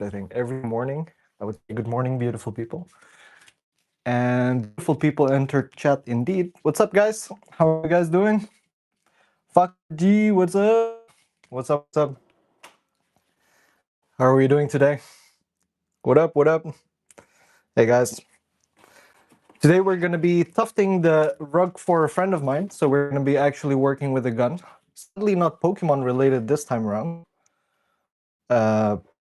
I think every morning I would say good morning, beautiful people. And beautiful people enter chat indeed. What's up, guys? How are you guys doing? Fuck G, what's up? What's up? What's up? How are we doing today? What up? What up? Hey, guys. Today we're going to be tufting the rug for a friend of mine. So we're going to be actually working with a gun. Sadly, not Pokemon related this time around.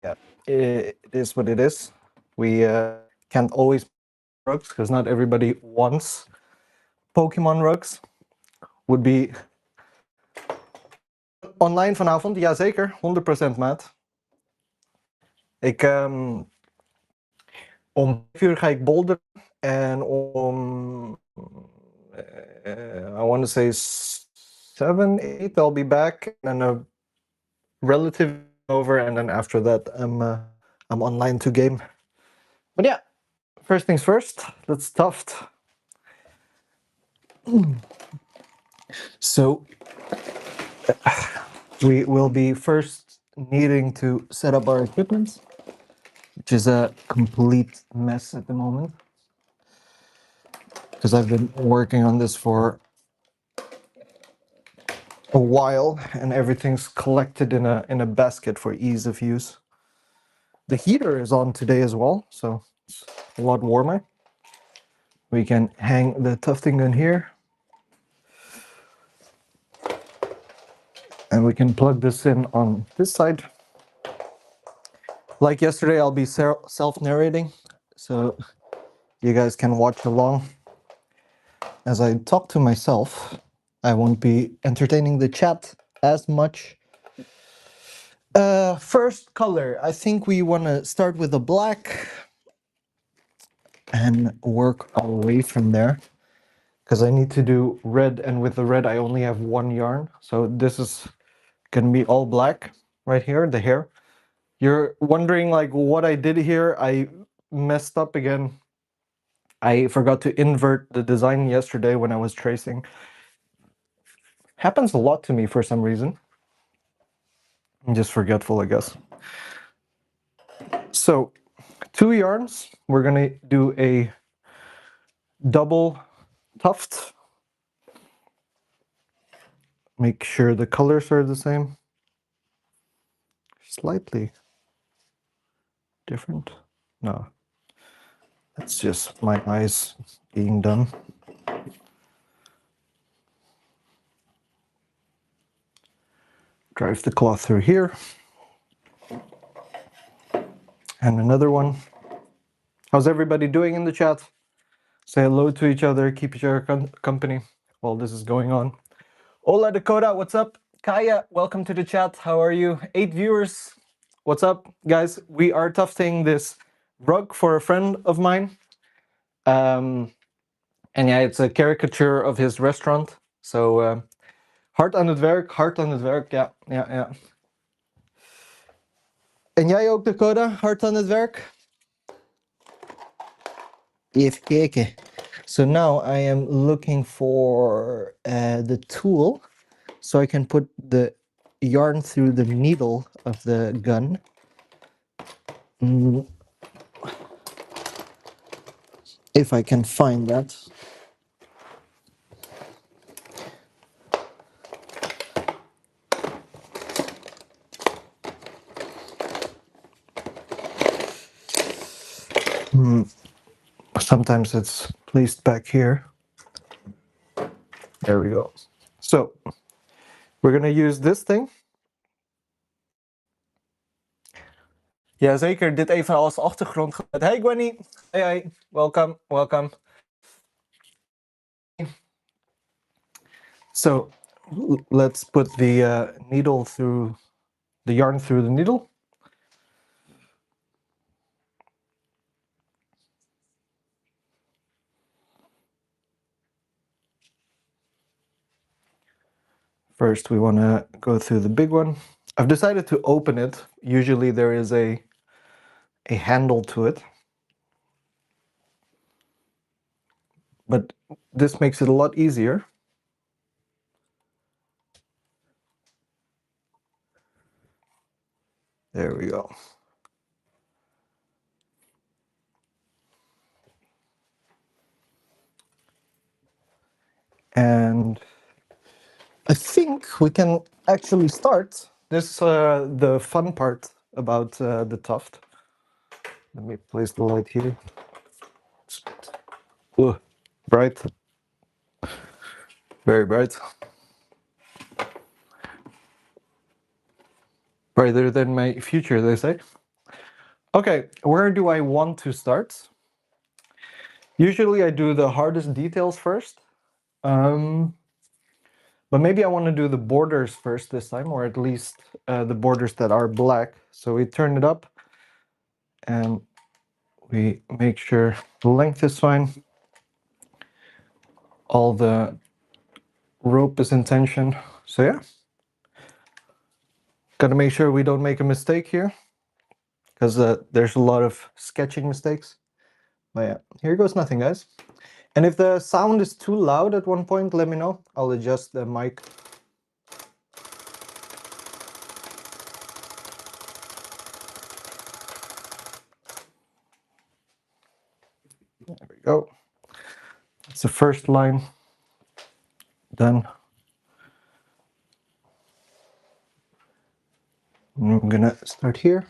Yeah, it is what it is. We can't always rugs because not everybody wants Pokemon rugs. Would be online vanavond? Jazeker, 100% maat. Om 5 uur ga ik boulderen en om I want to say 7, 8 I'll be back and a relative over, and then after that I'm online to game. But yeah, first things first, let's tuft. So we will be first needing to set up our equipment, which is a complete mess at the moment because I've been working on this for a while and everything's collected in a basket for ease of use. The heater is on today as well, so it's a lot warmer. We can hang the tufting gun here, and we can plug this in on this side. Like yesterday, I'll be self-narrating, so you guys can watch along as I talk to myself. I won't be entertaining the chat as much. First color, I think we want to start with a black and work our way from there, because I need to do red, and with the red I only have one yarn, so this is gonna be all black right here, the hair. You're wondering like what I did here. I messed up again. I forgot to invert the design yesterday when I was tracing. Happens a lot to me for some reason. I'm just forgetful, I guess. So 2 yarns, we're gonna do a double tuft. Make sure the colors are the same. Slightly different. No, that's just my eyes being dumb. Drive the cloth through here. And another one. How's everybody doing in the chat? Say hello to each other, keep each other company while this is going on. Hola Dakota, what's up? Kaya, welcome to the chat. How are you? 8 viewers. What's up, guys? We are tufting this rug for a friend of mine. And yeah, it's a caricature of his restaurant. So hard aan het werk, hard aan het werk. Ja. En jij ook, Dakota? Hard aan het werk? Even kijken. So now I am looking for the tool so I can put the yarn through the needle of the gun. If I can find that. Sometimes it's placed back here. There we go. So we're gonna use this thing. Ja, zeker. Dit even als achtergrondgeluid. Hey Gwenny. Hey. Welcome. So let's put the needle through the yarn through the needle. First, we want to go through the big one. I've decided to open it. Usually there is a handle to it. But this makes it a lot easier. There we go. And I think we can actually start. This the fun part about the tuft. Let me place the light here. Ooh, bright, very bright. Brighter than my future, they say. Okay, where do I want to start? Usually I do the hardest details first. But maybe I want to do the borders first this time, or at least the borders that are black. So we turn it up and we make sure the length is fine. All the rope is in tension. So yeah, gotta make sure we don't make a mistake here, because there's a lot of sketching mistakes. But yeah, here goes nothing, guys. And if the sound is too loud at one point, let me know. I'll adjust the mic. There we go. That's the first line done. I'm gonna start here.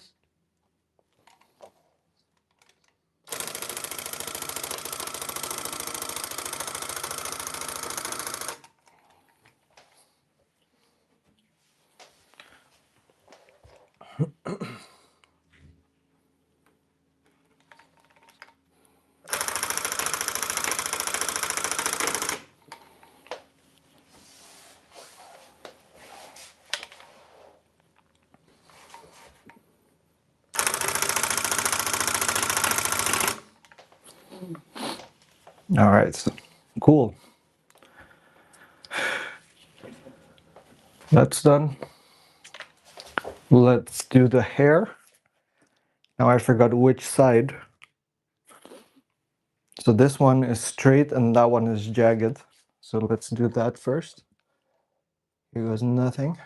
All right, cool. That's done. Let's do the hair. Now I forgot which side. So this one is straight and that one is jagged. So let's do that first. Here goes nothing.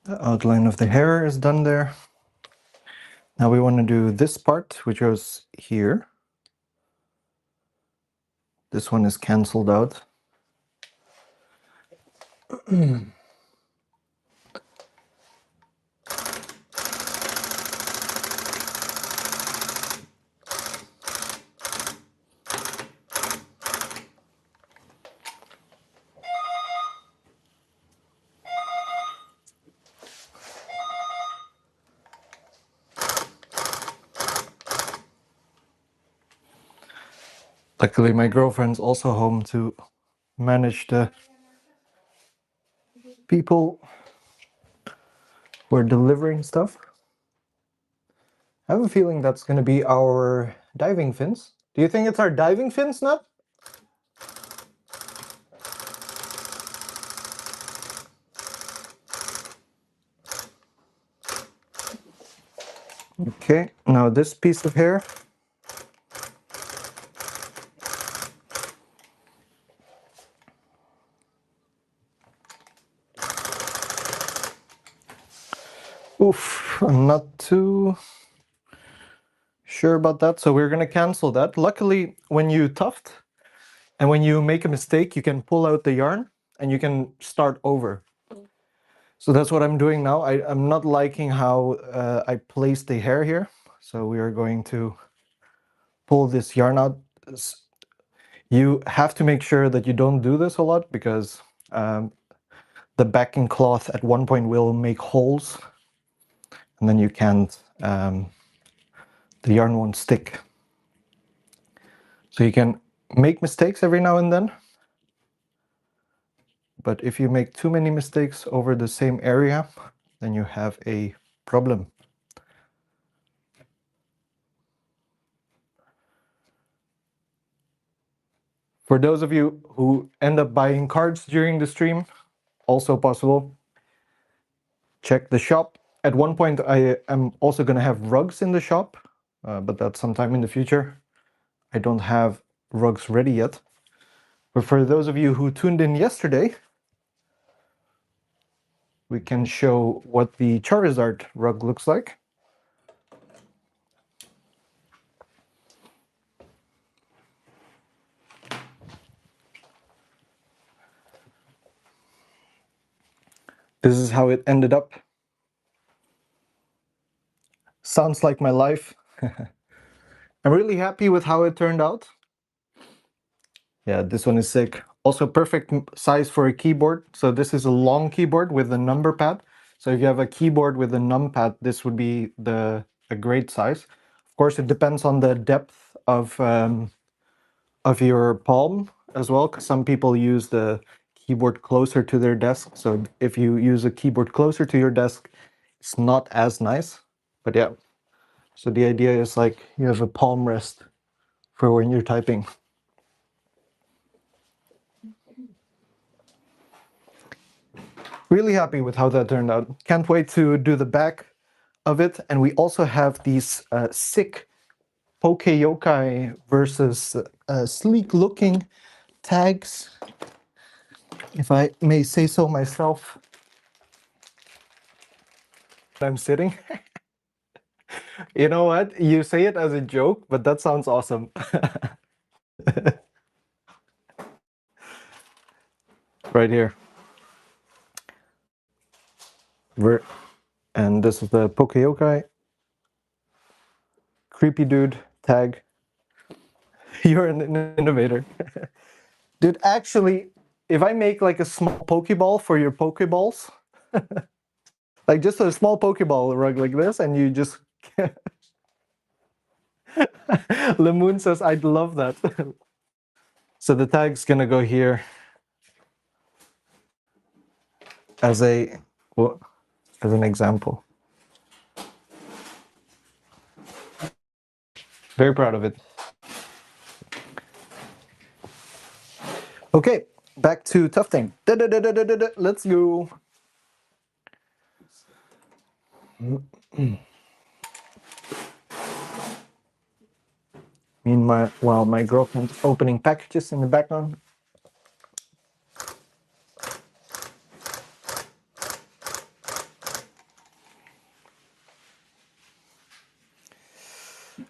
The outline of the hair is done there. Now we want to do this part, which goes here. This one is cancelled out. Luckily, my girlfriend's also home to manage the people who are delivering stuff. I have a feeling that's going to be our diving fins. Do you think it's our diving fins, Nat? Okay, now this piece of hair. Oof, I'm not too sure about that, so we're gonna cancel that. Luckily, when you tuft and when you make a mistake, you can pull out the yarn and you can start over. So that's what I'm doing now. I'm not liking how I placed the hair here, so we are going to pull this yarn out. You have to make sure that you don't do this a lot, because the backing cloth at one point will make holes, and then you can't the yarn won't stick. So you can make mistakes every now and then, but if you make too many mistakes over the same area, then you have a problem. For those of you who end up buying cards during the stream, also possible. Check the shop. At one point, I am also going to have rugs in the shop, but that's sometime in the future. I don't have rugs ready yet. But for those of you who tuned in yesterday, we can show what the Charizard rug looks like. This is how it ended up. Sounds like my life. I'm really happy with how it turned out. Yeah, this one is sick. Also perfect size for a keyboard. So this is a long keyboard with a number pad. So if you have a keyboard with a numpad, this would be a great size. Of course, it depends on the depth of your palm as well, because some people use the keyboard closer to their desk. So if you use a keyboard closer to your desk, it's not as nice. But yeah, so the idea is like you have a palm rest for when you're typing. Really happy with how that turned out. Can't wait to do the back of it. And we also have these sick Poke Yokai versus sleek looking tags, if I may say so myself. I'm sitting. You know what? You say it as a joke, but that sounds awesome. Right here. And this is the Poke Yokai. Creepy dude tag. You're an innovator. Dude, actually, if I make like a small Pokeball for your Pokeballs, like just a small Pokeball rug like this, and you just... Lemoon says, I'd love that. So the tag's gonna go here as an example. Very proud of it. Okay, back to tufting. Let's go. Meanwhile, while my girlfriend's opening packages in the background.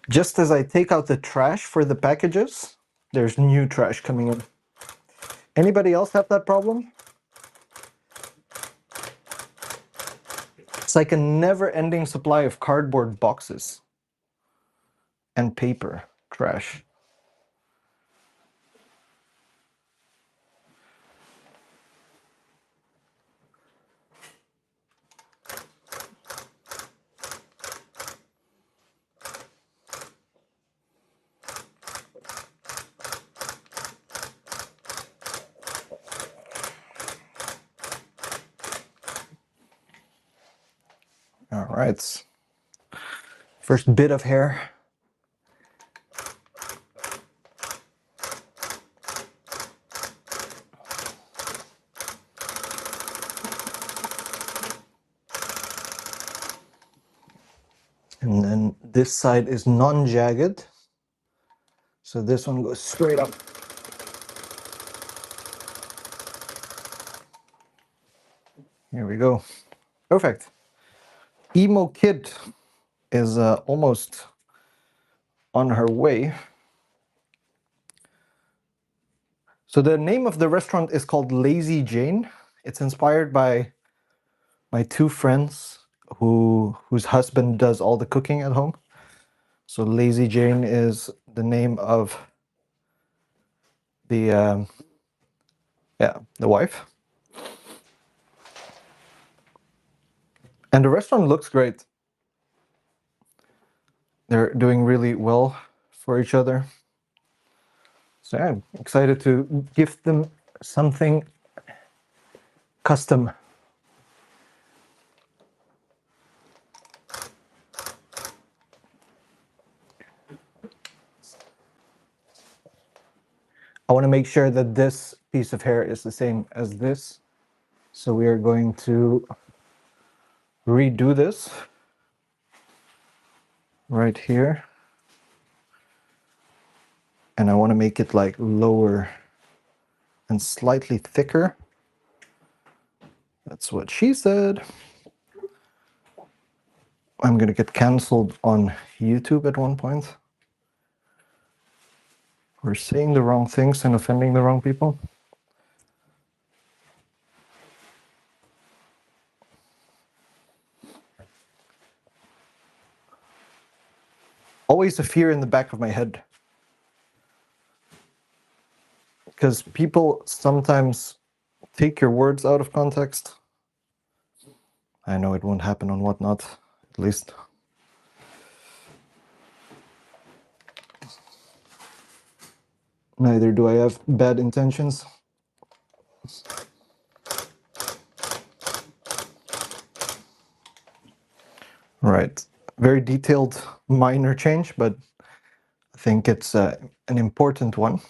Just as I take out the trash for the packages, there's new trash coming in. Anybody else have that problem? It's like a never-ending supply of cardboard boxes and paper trash. All right. First bit of hair. And then this side is non-jagged. So this one goes straight up. Here we go. Perfect. Emo Kid is almost on her way. So the name of the restaurant is called Lazy Jane. It's inspired by my two friends whose husband does all the cooking at home. So Lazy Jane is the name of the wife. And the restaurant looks great. they're doing really well for each other. So yeah, I'm excited to gift them something custom. I want to make sure that this piece of hair is the same as this. So we are going to redo this right here. And I want to make it like lower and slightly thicker. That's what she said. I'm going to get canceled on YouTube at one point. We're saying the wrong things and offending the wrong people. Always a fear in the back of my head. Because people sometimes take your words out of context. I know it won't happen on Whatnot, at least. Neither do I have bad intentions. Right. Very detailed, minor change, but I think it's an important one.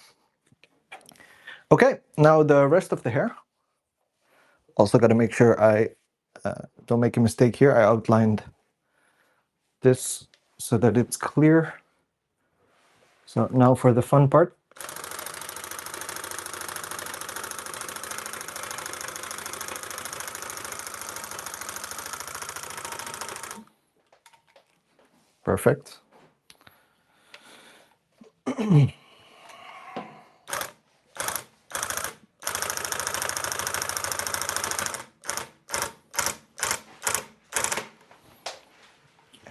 Okay, now the rest of the hair. Also got to make sure I don't make a mistake here. I outlined this so that it's clear. So now for the fun part. Perfect.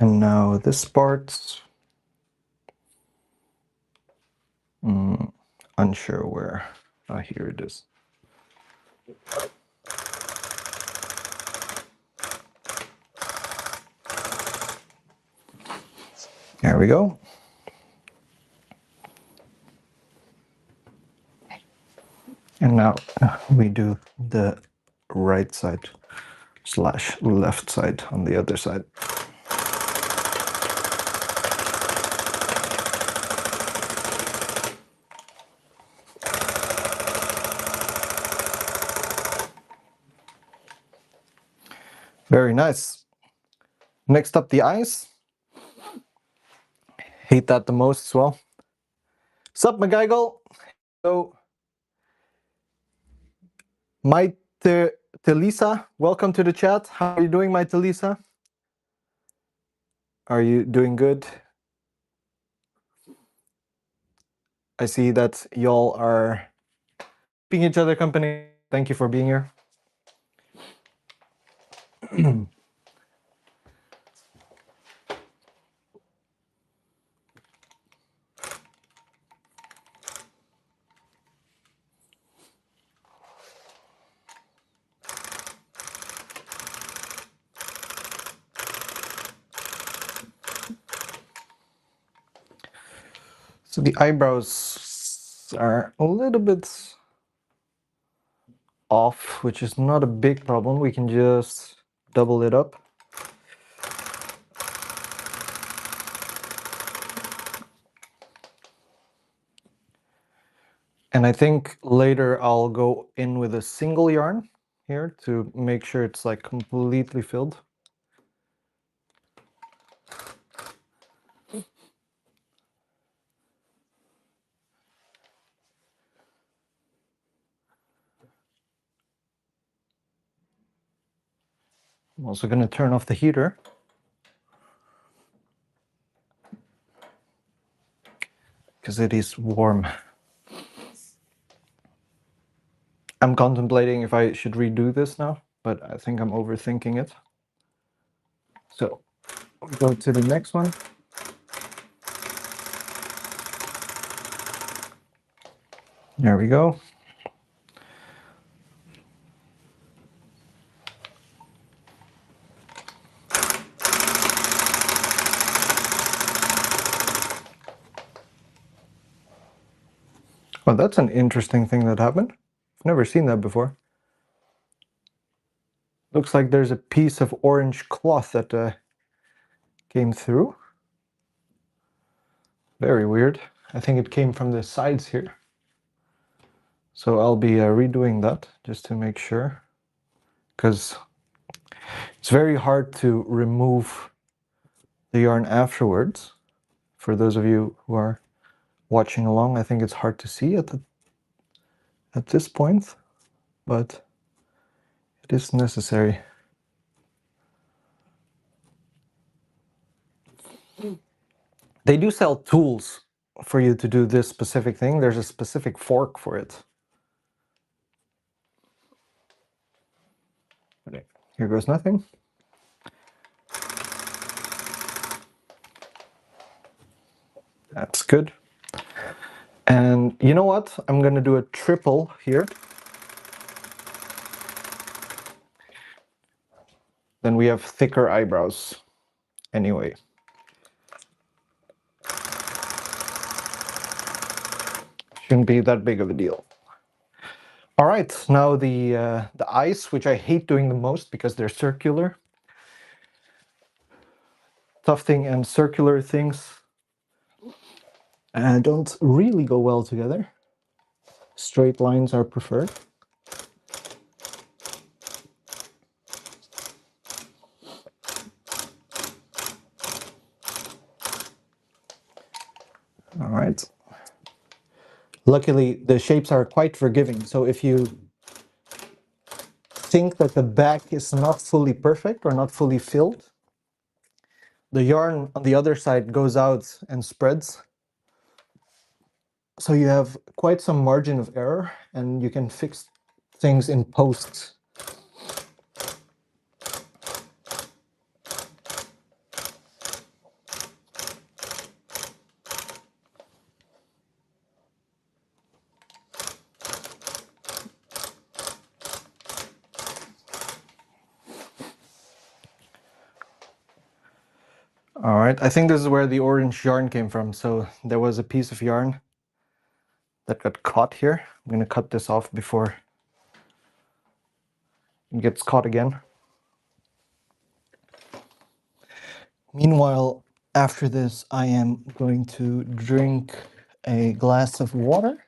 And now this part. Unsure where. Ah, here it is. There we go. And now we do the right side / left side on the other side. Very nice. Next up, the eyes. Hate that the most as well. Sup, McGeigel? So, my Telisa, welcome to the chat. How are you doing, my Telisa? Are you doing good? I see that y'all are keeping each other company. Thank you for being here. So the eyebrows are a little bit off, which is not a big problem. We can just double it up. And I think later I'll go in with a single yarn here to make sure it's like completely filled. I'm also going to turn off the heater. Because it is warm. I'm contemplating if I should redo this now, but I think I'm overthinking it. So we go to the next one. There we go. Oh, that's an interesting thing that happened. I've never seen that before. Looks like there's a piece of orange cloth that came through. Very weird. I think it came from the sides here. So I'll be redoing that just to make sure, because it's very hard to remove the yarn afterwards. For those of you who are watching along, I think it's hard to see at this point, but it is necessary. They do sell tools for you to do this specific thing. There's a specific fork for it. Okay, here goes nothing. That's good. And you know what? I'm going to do a triple here. Then we have thicker eyebrows. Anyway. Shouldn't be that big of a deal. All right, now the eyes, which I hate doing the most because they're circular. Tufting and circular things don't really go well together. Straight lines are preferred. All right. Luckily, the shapes are quite forgiving. So if you think that the back is not fully perfect or not fully filled, the yarn on the other side goes out and spreads. So you have quite some margin of error and you can fix things in post. All right, I think this is where the orange yarn came from. So there was a piece of yarn that got caught here. I'm going to cut this off before it gets caught again. Meanwhile, after this, I am going to drink a glass of water.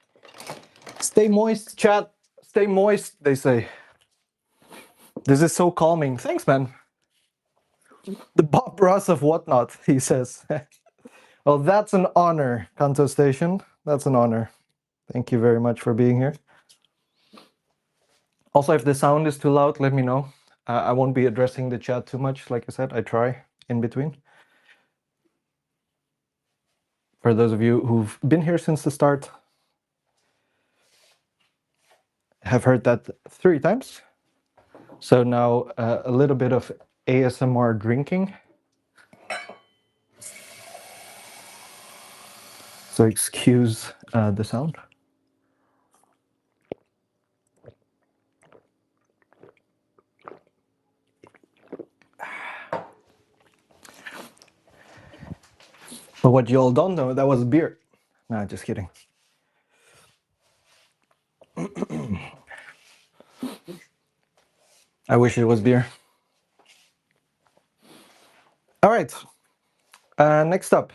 Stay moist, chat. Stay moist, they say. This is so calming. Thanks, man. The Bob Ross of whatnot, he says. Well, that's an honor, Kanto Station. That's an honor. Thank you very much for being here. Also, if the sound is too loud, let me know. I won't be addressing the chat too much. Like I said, I try in between. For those of you who've been here since the start, have heard that 3 times. So now a little bit of ASMR drinking. So excuse the sound. But what you all don't know, that was beer. No, just kidding. I wish it was beer. All right. Next up,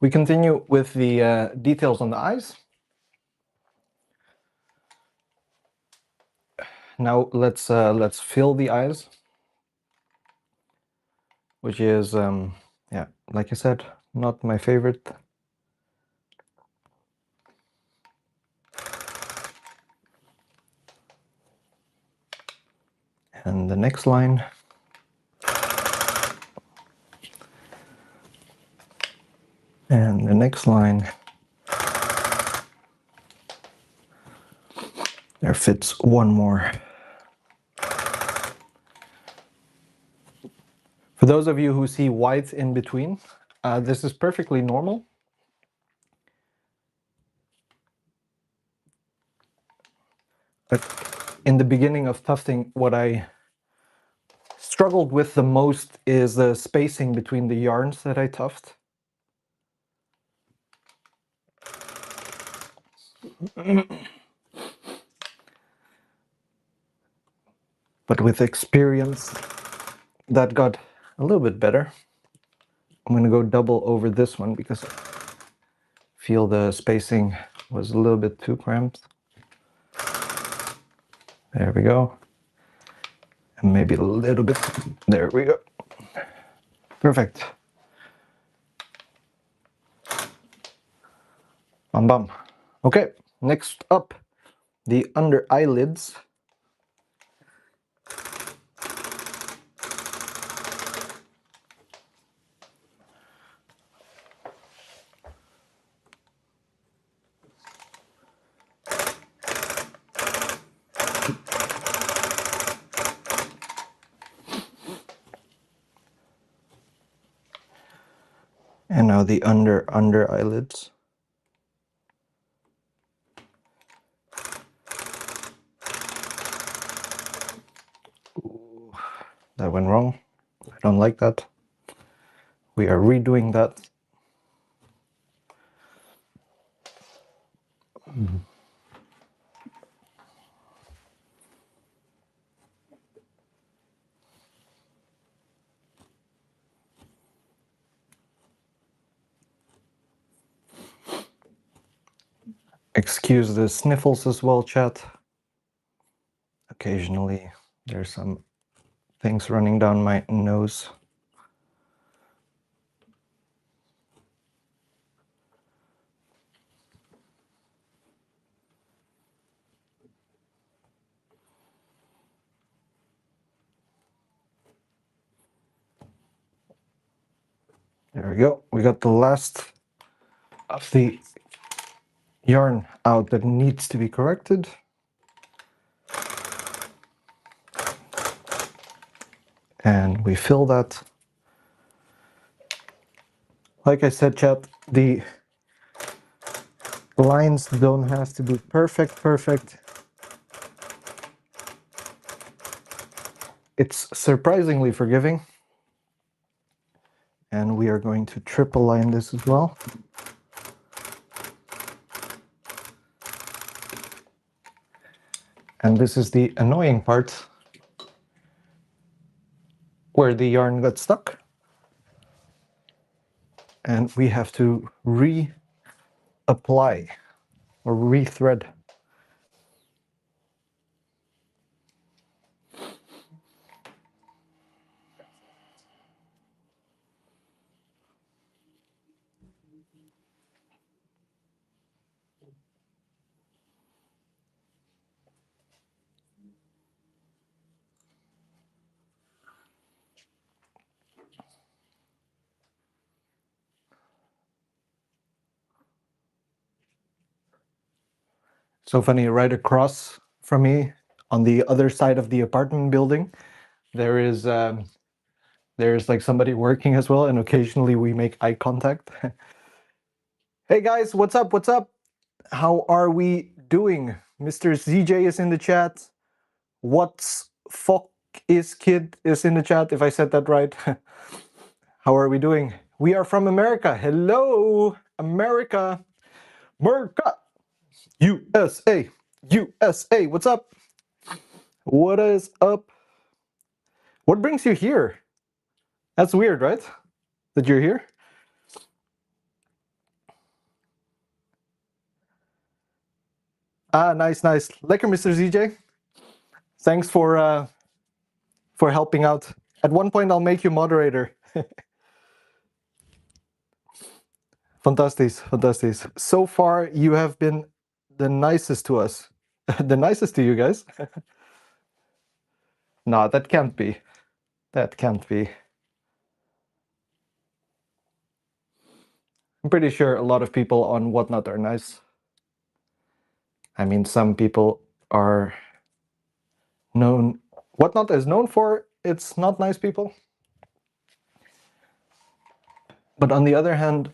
we continue with the details on the eyes. Now let's fill the eyes, which is yeah, like I said, not my favorite. And the next line. And the next line. There fits one more. For those of you who see white in between, this is perfectly normal. But in the beginning of tufting, what I struggled with the most is the spacing between the yarns that I tuft. But with experience, that got a little bit better. I'm gonna go double over this one because I feel the spacing was a little bit too cramped. There we go. And maybe a little bit. There we go. Perfect. Bam bam. Okay, next up, the under eyelids. And now the under eyelids. Ooh, that went wrong. I don't like that. We are redoing that. Excuse the sniffles as well, chat. Occasionally there's some things running down my nose. There we go. We got the last of the yarn out that needs to be corrected. And we fill that. Like I said, chat, the lines don't have to be perfect. It's surprisingly forgiving. And we are going to triple line this as well. And this is the annoying part where the yarn got stuck. And we have to reapply or rethread. So funny, right across from me, on the other side of the apartment building, there's like somebody working as well, and occasionally we make eye contact. Hey guys, what's up? What's up? How are we doing? Mr. ZJ is in the chat. What's fuck is kid is in the chat, if I said that right. How are we doing? We are from America. Hello, America. America. USA. USA. What's up? What is up? What brings you here? That's weird, right? That you're here? Ah, nice, nice. Lekker, Mr. ZJ. Thanks for helping out. At one point, I'll make you moderator. Fantastic, fantastic. So far, you have been the nicest to us. The nicest to you guys. No, that can't be. That can't be. I'm pretty sure a lot of people on Whatnot are nice. I mean, some people are known. Whatnot is known for it's not nice people. But on the other hand,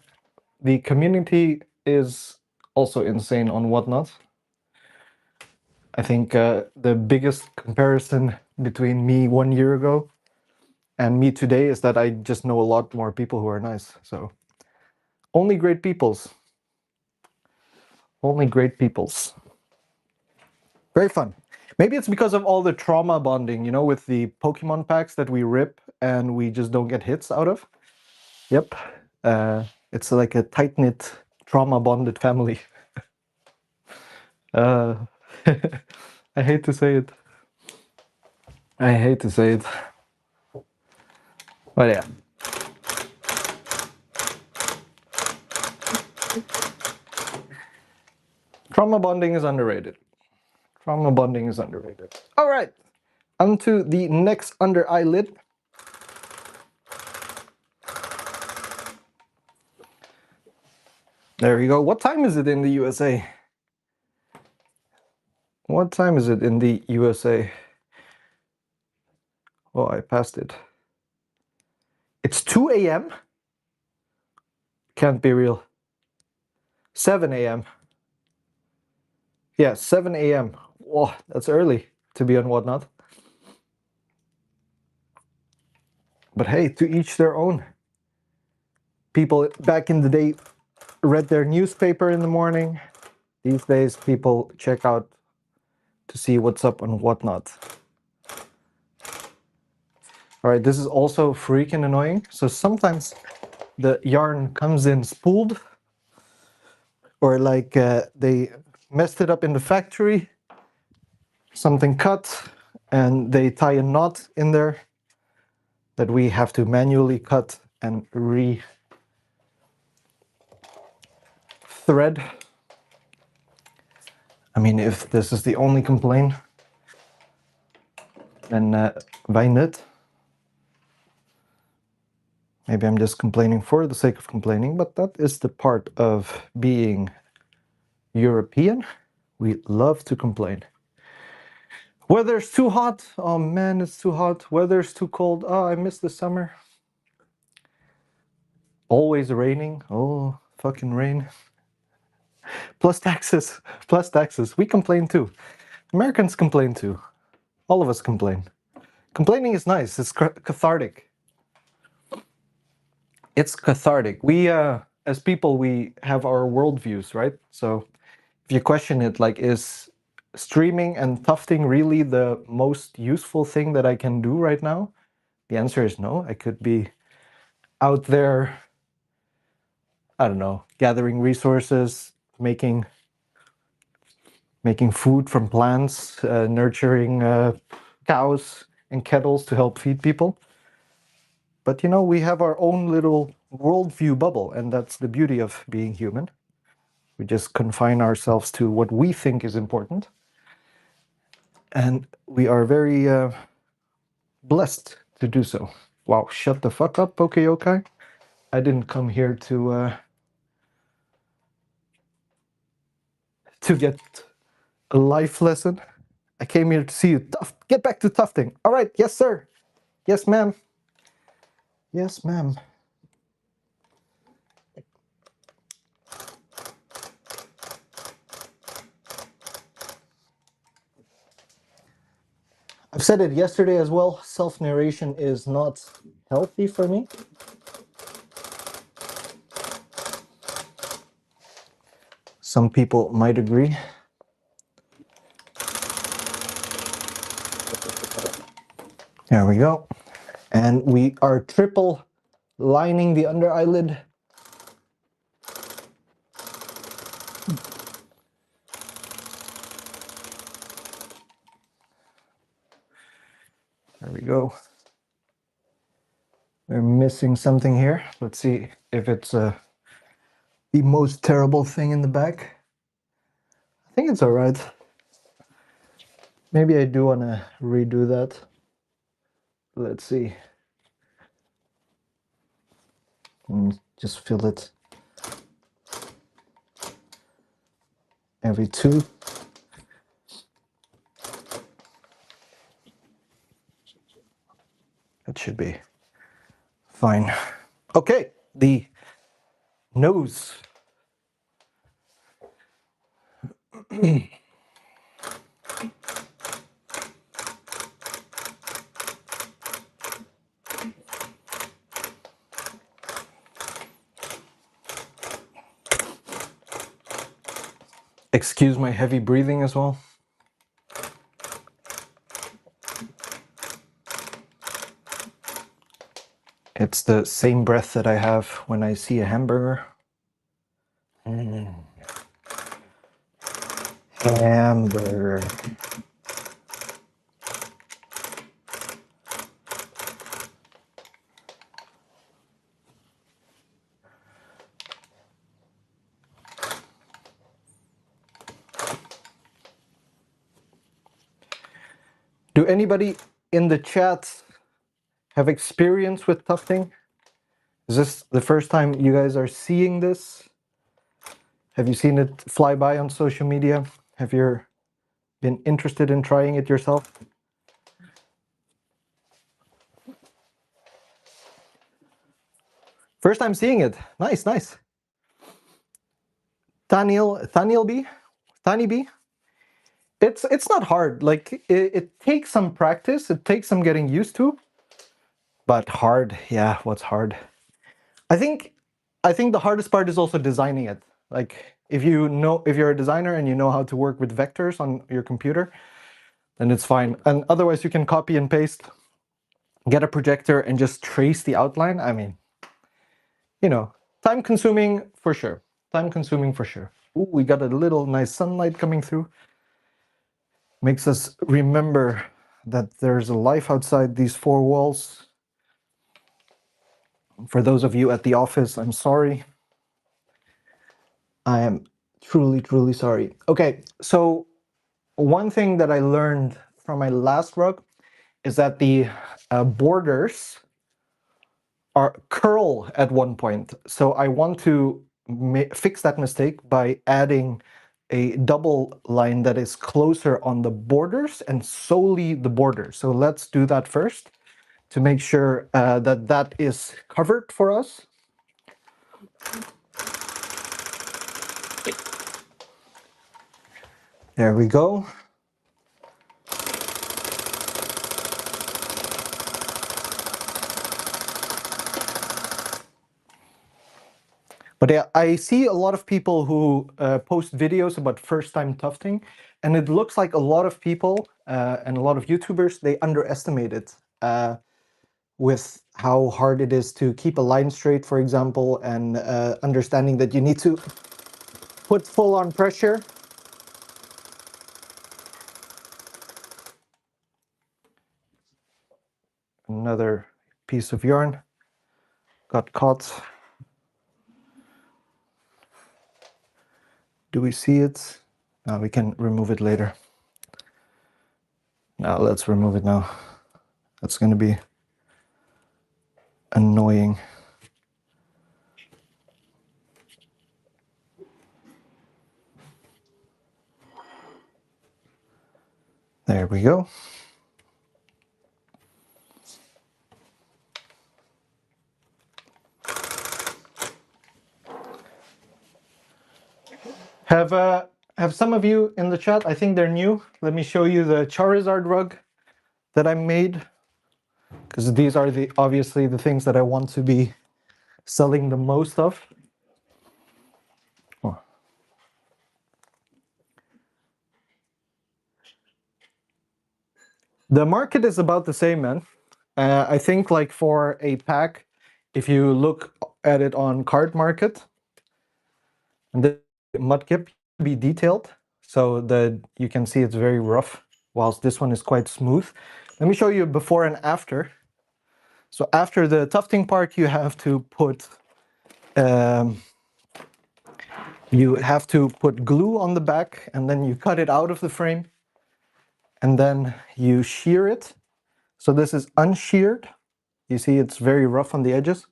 the community is also insane on Whatnot. I think the biggest comparison between me 1 year ago and me today is that I just know a lot more people who are nice. So only great peoples. Only great peoples. Very fun. Maybe it's because of all the trauma bonding, you know, with the Pokemon packs that we rip and we just don't get hits out of. Yep. It's like a tight-knit, trauma-bonded family. I hate to say it. I hate to say it. But yeah. Trauma bonding is underrated. Trauma bonding is underrated. All right. On to the next under eyelid. There we go. What time is it in the USA? What time is it in the USA? Oh, I passed it. It's 2 a.m.? Can't be real. 7 a.m. Yeah, 7 a.m. Whoa, that's early to be on Whatnot. But hey, to each their own. People back in the day read their newspaper in the morning. These days, people check out to see what's up on Whatnot. All right, this is also freaking annoying. So sometimes the yarn comes in spooled, or like they messed it up in the factory, something cut, and they tie a knot in there that we have to manually cut and re-thread. I mean, if this is the only complaint, then why not? Maybe I'm just complaining for the sake of complaining, but that is the part of being European. We love to complain. Weather's too hot. Oh man, it's too hot. Weather's too cold. Oh, I miss the summer. Always raining. Oh, fucking rain. Plus taxes. Plus taxes. We complain too. Americans complain too. All of us complain. Complaining is nice. It's cathartic. It's cathartic. We, as people, we have our worldviews, right? So if you question it, like, is streaming and tufting really the most useful thing that I can do right now? The answer is no. I could be out there, I don't know, gathering resources, making food from plants, nurturing cows and kettles to help feed people. But you know, we have our own little worldview bubble, and that's the beauty of being human. We just confine ourselves to what we think is important. And we are very blessed to do so. Wow, shut the fuck up, Pokeyokai. I didn't come here to get a life lesson. I came here to see you. Get back to tufting. All right, yes, sir. Yes, ma'am. Yes, ma'am. I've said it yesterday as well. Self-narration is not healthy for me. Some people might agree. There we go. And we are triple lining the under eyelid. There we go. We're missing something here. Let's see if it's the most terrible thing in the back. I think it's all right. Maybe I do want to redo that. Let's see. Just fill it every two. That should be fine. Okay, the nose. Excuse my heavy breathing as well. It's the same breath that I have when I see a hamburger. Hamburger. Do anybody in the chat have experience with tufting? Is this the first time you guys are seeing this? Have you seen it fly by on social media? Have you been interested in trying it yourself? First time seeing it. Nice, nice. Thaniel B? Tani B? It's not hard. Like it takes some practice, it takes some getting used to. But hard, yeah, what's hard? I think the hardest part is also designing it. Like if you're a designer and you know how to work with vectors on your computer, then it's fine. And otherwise you can copy and paste, get a projector and just trace the outline. I mean, you know, time consuming for sure. Time consuming for sure. Ooh, we got a little nice sunlight coming through. Makes us remember that there's a life outside these four walls. For those of you at the office, I'm sorry. I am truly, truly sorry. Okay, so one thing that I learned from my last rug is that the borders are curl at one point. So I want to fix that mistake by adding a double line that is closer on the borders and solely the borders. So let's do that first to make sure that that is covered for us. There we go. But yeah, I see a lot of people who post videos about first-time tufting, and it looks like a lot of people and a lot of YouTubers, they underestimate it with how hard it is to keep a line straight, for example, and understanding that you need to put full-on pressure. Another piece of yarn got caught. Do we see it? No, we can remove it later. Now let's remove it now. That's going to be annoying. There we go. Have some of you in the chat, I think they're new. Let me show you the Charizard rug that I made, because these are obviously the things that I want to be selling the most of. Oh. The market is about the same, man. I think like for a pack, if you look at it on Card Market, and the Mudkip be detailed so that you can see it's very rough, whilst this one is quite smooth. Let me show you before and after. So after the tufting part, you have to put glue on the back, and then you cut it out of the frame, and then you shear it. So this is unsheared. You see it's very rough on the edges,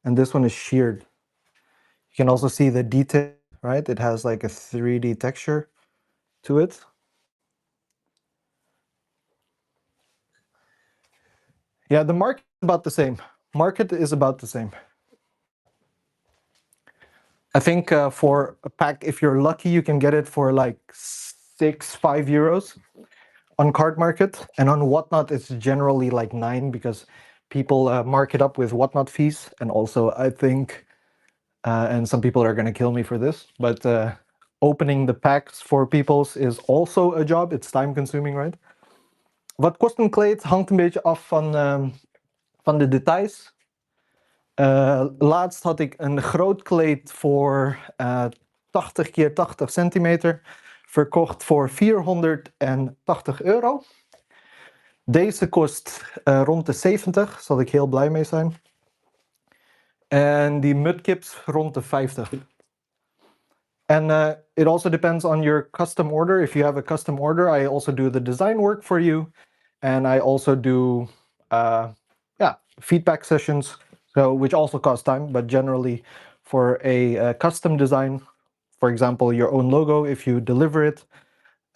and this one is sheared. You can also see the detail, right? It has like a 3D texture to it. Yeah, the market is about the same. Market is about the same. I think for a pack, if you're lucky, you can get it for like 5 euros on Card Market, and on Whatnot it's generally like 9 because people mark it up with Whatnot fees, and also I think, and some people are going to kill me for this, but opening the packs for people's is also a job. It's time consuming, right? Wat kost een kleed hangt een beetje af van de details. Laatst had ik een groot kleed voor 80 keer 80 centimeter verkocht voor €480. Deze kost rond de 70, zal ik heel blij mee zijn. En die mudkips rond de 50. And it also depends on your custom order. If you have a custom order, I also do the design work for you. And I also do feedback sessions, which also cost time, but generally for a custom design, for example, your own logo, if you deliver it,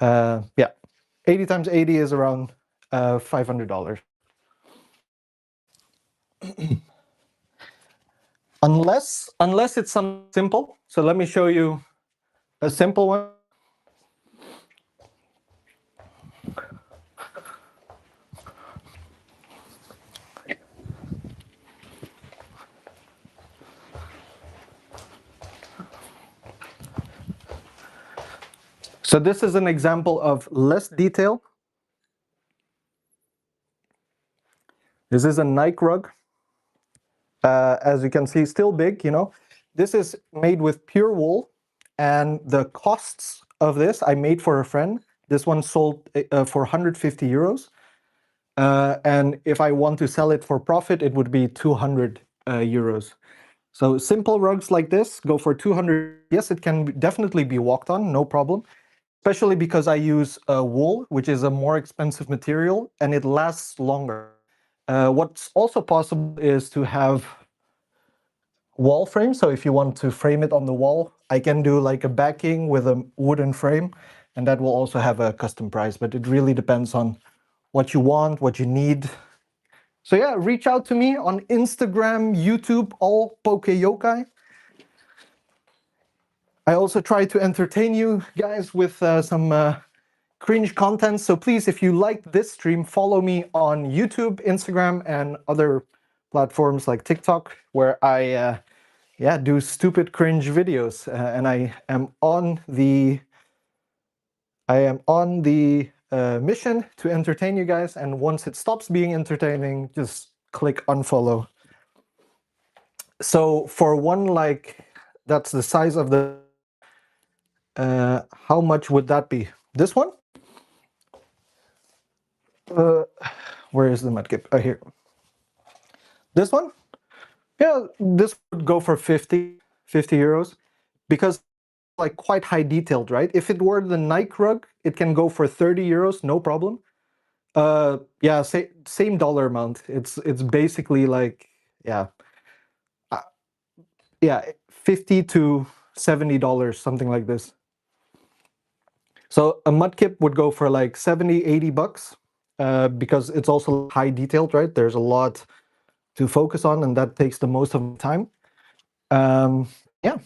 80 times 80 is around $500. Unless it's something simple. So let me show you a simple one. So this is an example of less detail. This is a Nike rug. As you can see, still big, you know. This is made with pure wool, and the costs of this I made for a friend. This one sold for €150. And if I want to sell it for profit, it would be €200. So simple rugs like this go for 200. Yes, it can definitely be walked on, no problem. Especially because I use wool, which is a more expensive material, and it lasts longer. What's also possible is to have wall frame. So if you want to frame it on the wall, I can do like a backing with a wooden frame, and that will also have a custom price, but it really depends on what you want, what you need. So yeah, reach out to me on Instagram, YouTube, all Poke Yokai. I also try to entertain you guys with some cringe content. So please, if you like this stream, follow me on YouTube, Instagram, and other platforms like TikTok, where I do stupid cringe videos. And I am on the mission to entertain you guys. And once it stops being entertaining, just click unfollow. So for one, like, that's the size of the, how much would that be? This one? Where is the mudkip? Oh, here. This one? Yeah, this would go for 50 euros, because like quite high detailed, right? If it were the Nike rug, it can go for 30 euros, no problem. Yeah, same dollar amount. It's basically like, yeah, 50 to $70, something like this. So a mudkip would go for like 70, 80 bucks, because it's also high detailed, right? There's a lot to focus on, and that takes the most of the time. Yeah.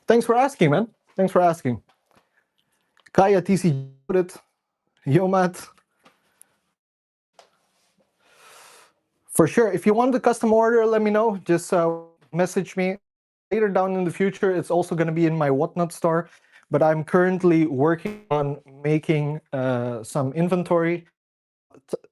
Thanks for asking, man. Thanks for asking. Kaya TC Judith, Yomat. For sure. If you want the custom order, let me know. Just message me. Later down in the future, it's also going to be in my Whatnot store. But I'm currently working on making some inventory.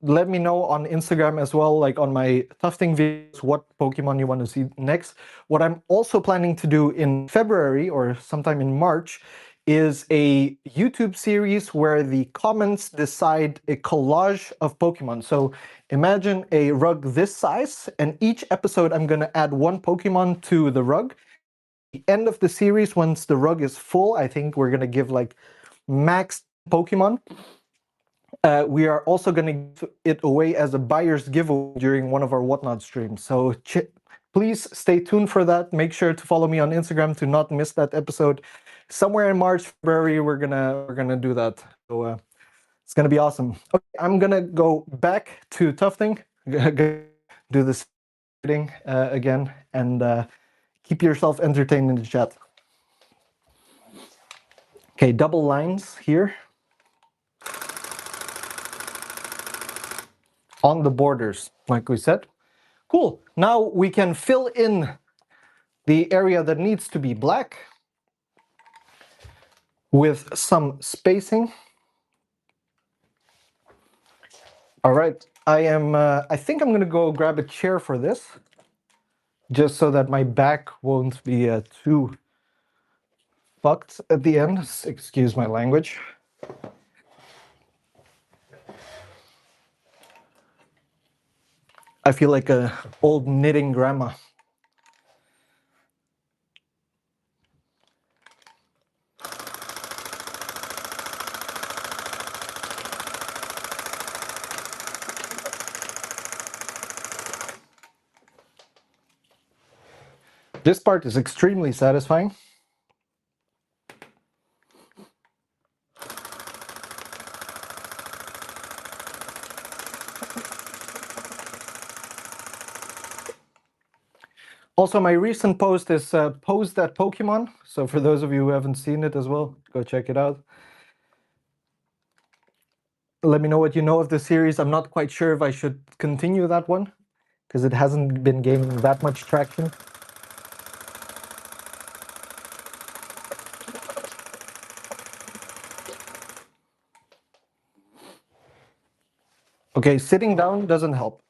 Let me know on Instagram as well, like on my tufting videos, what Pokemon you want to see next. What I'm also planning to do in February or sometime in March is a YouTube series where the comments decide a collage of Pokemon. So imagine a rug this size, and each episode I'm going to add one Pokemon to the rug. At the end of the series, once the rug is full, I think we're going to give like max Pokemon. We are also going to give it away as a buyer's giveaway during one of our Whatnot streams. So please stay tuned for that. Make sure to follow me on Instagram to not miss that episode. Somewhere in March, February, we're gonna do that. So it's gonna be awesome. Okay, I'm gonna go back to tufting, do this thing again, and keep yourself entertained in the chat. Okay, double lines here. on the borders, like we said. Cool. Now we can fill in the area that needs to be black with some spacing. All right, I think I'm gonna go grab a chair for this, just so that my back won't be too fucked at the end. Excuse my language. I feel like a old knitting grandma. This part is extremely satisfying. Also, my recent post is Pose That Pokemon. So for those of you who haven't seen it as well, go check it out. Let me know what you know of the series. I'm not quite sure if I should continue that one, because it hasn't been gaining that much traction. Okay, sitting down doesn't help.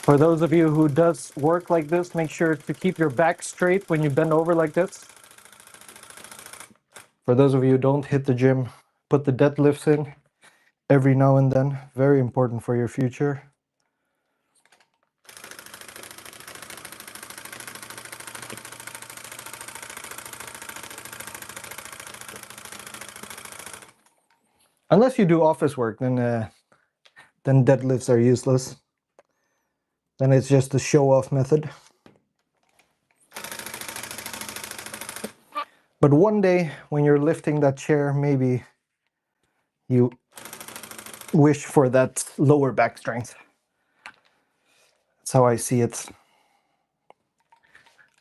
For those of you who does work like this, make sure to keep your back straight when you bend over like this. For those of you who don't hit the gym, put the deadlifts in every now and then. Very important for your future. Unless you do office work, then deadlifts are useless. Then it's just a show-off method. But one day, when you're lifting that chair, maybe you wish for that lower back strength. That's how I see it.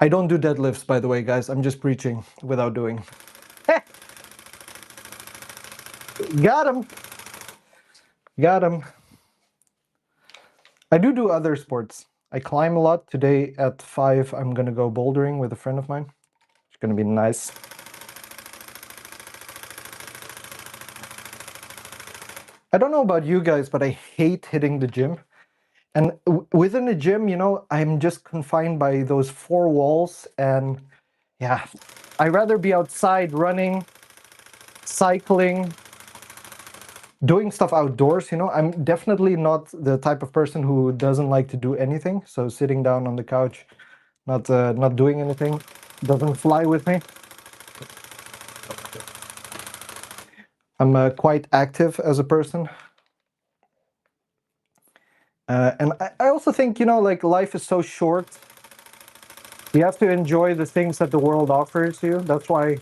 I don't do deadlifts, by the way, guys. I'm just preaching without doing. Got him. Got him. I do other sports. I climb a lot. Today at 5, I'm going to go bouldering with a friend of mine. It's going to be nice. I don't know about you guys, but I hate hitting the gym. And within the gym, you know, I'm just confined by those 4 walls. And yeah, I'd rather be outside running, cycling, doing stuff outdoors. You know, I'm definitely not the type of person who doesn't like to do anything. So sitting down on the couch, not doing anything, doesn't fly with me. I'm quite active as a person. And I also think, you know, like life is so short. You have to enjoy the things that the world offers you. That's why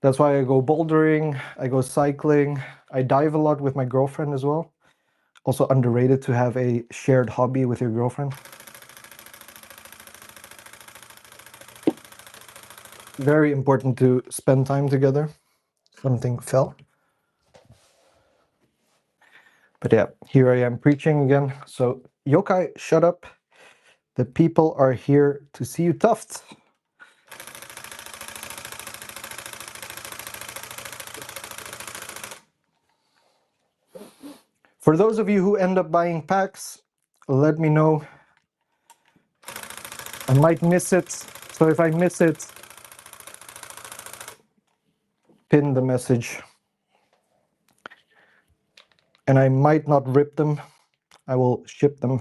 I go bouldering, I go cycling, I dive a lot with my girlfriend as well. Also underrated to have a shared hobby with your girlfriend. Very important to spend time together. Something fell. But yeah, here I am preaching again. So Yokai, shut up. The people are here to see you tuft. For those of you who end up buying packs, let me know. I might miss it. So if I miss it, pin the message. And I might not rip them. I will ship them.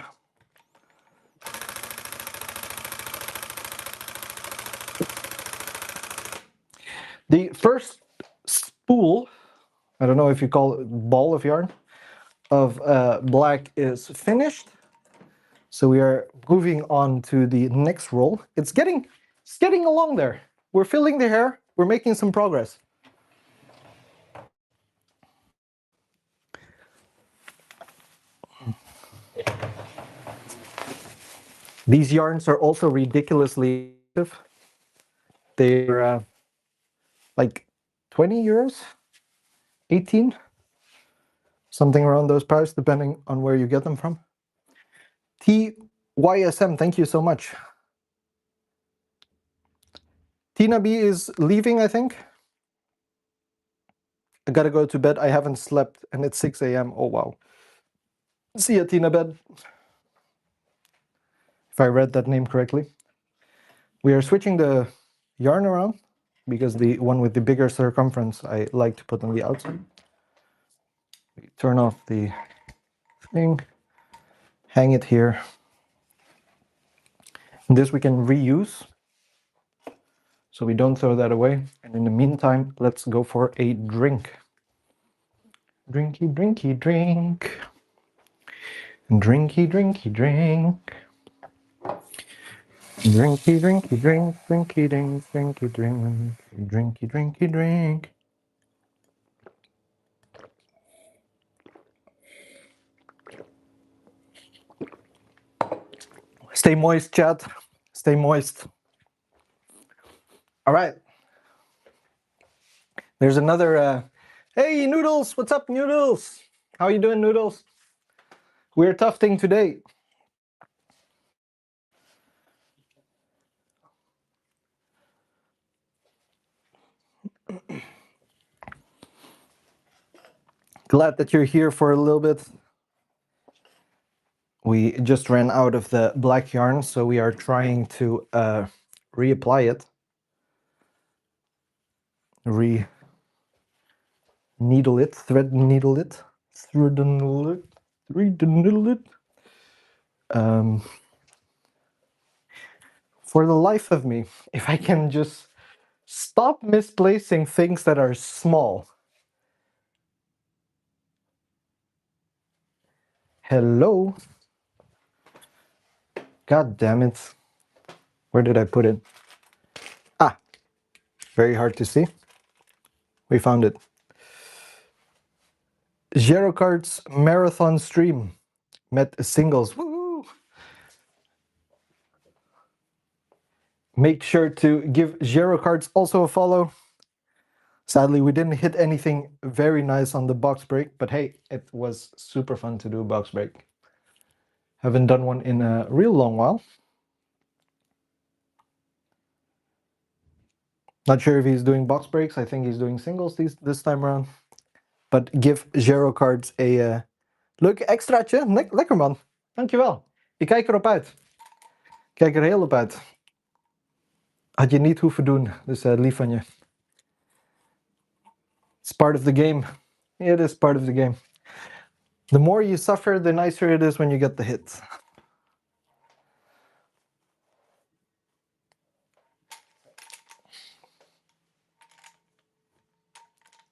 The first spool, I don't know if you call it ball of yarn, of black is finished. So we are moving on to the next roll. It's getting along there. We're filling the hair. We're making some progress. These yarns are also ridiculously expensive. They're like 20 euros, 18, something around those prices, depending on where you get them from. TYSM, thank you so much. Tina B is leaving, I think. I gotta go to bed. I haven't slept, and it's 6 a.m. Oh, wow. See ya, Tina Bed. If I read that name correctly. We are switching the yarn around because the one with the bigger circumference I like to put on the outside. We turn off the thing, hang it here. And this we can reuse, so we don't throw that away. And in the meantime, let's go for a drink. Drinky, drinky, drink. Drinky, drinky, drink. Drinky, drinky, drink. Drinky, drink, drinky, drink. Drinky, drinky, drink. Stay moist, chat. Stay moist. All right. There's another. Hey, Noodles. What's up, Noodles? How you doing, Noodles? We're tufting today. Glad that you're here for a little bit. We just ran out of the black yarn, so we are trying to reapply it. Needle it, thread needle it, thread needle it, thread needle it. For the life of me, if I can just stop misplacing things that are small. Hello. God damn it. Where did I put it? Ah, very hard to see. We found it. Gerokart's marathon stream met singles. Woo! Make sure to give Gerokarts also a follow. Sadly, we didn't hit anything very nice on the box break, but hey, it was super fun to do a box break. Haven't done one in a real long while. Not sure if he's doing box breaks. I think he's doing singles this time around. But give Gerokarts a leuk extraatje. Lekker man. Dankjewel. Ik kijk erop uit. Kijk er heel op uit. Had je niet hoeven doen, dus lief van je. It's part of the game. It is part of the game. The more you suffer, the nicer it is when you get the hit.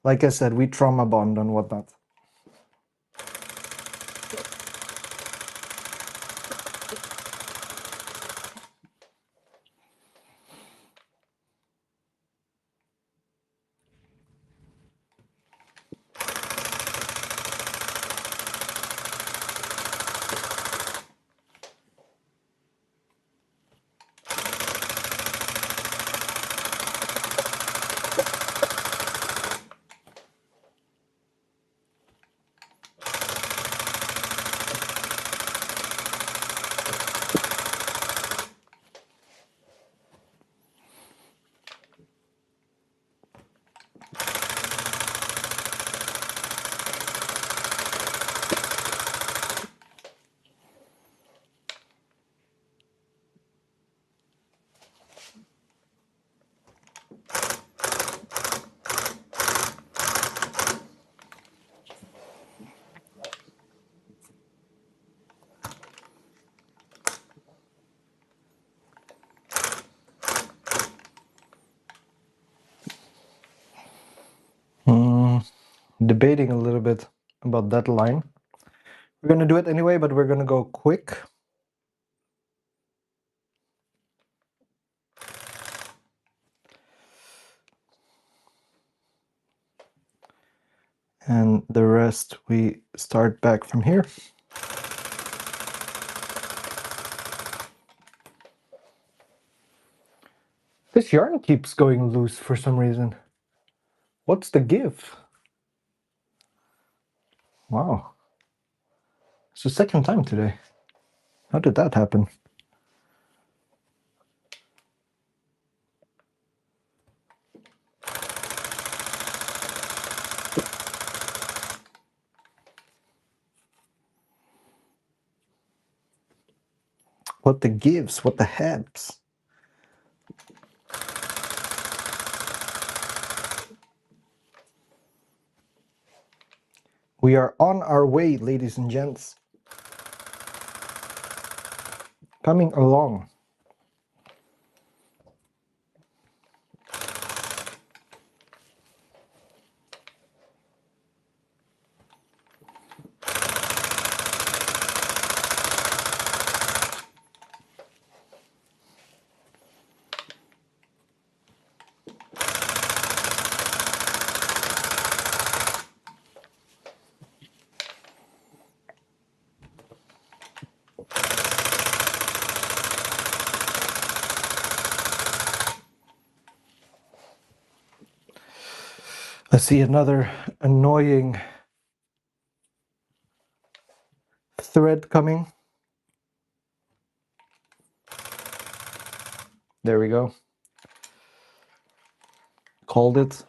Like I said, we trauma bond and whatnot. debating a little bit about that line. We're going to do it anyway, but we're going to go quick. And the rest we start back from here. This yarn keeps going loose for some reason. What's the give? Wow. It's the second time today. How did that happen? What the gives? What the haps? We are on our way, ladies and gents. Coming along. I see another annoying thread coming. There we go. Called it.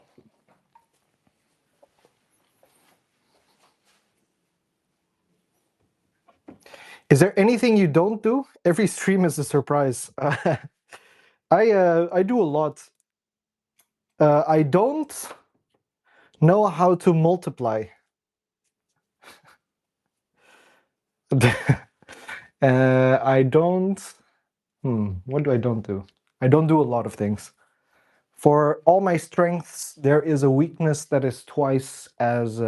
Is there anything you don't do? Every stream is a surprise. I do a lot. I don't know how to multiply. I don't. What do I don't do? I don't do a lot of things. For all my strengths, there is a weakness that is twice as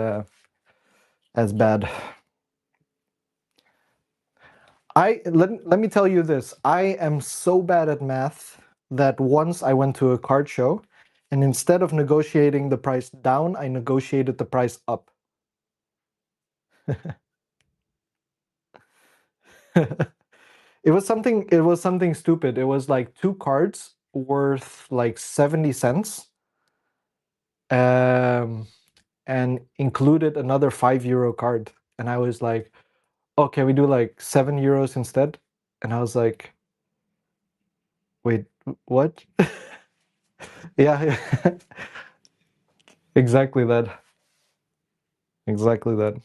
bad. Let me tell you this. I am so bad at math that once I went to a card show, and instead of negotiating the price down, I negotiated the price up. It was something stupid. It was like 2 cards worth like 70 cents. And included another €5 card. And I was like, oh, can we do like €7 instead? And I was like, wait, what? Yeah. Exactly that. Exactly that.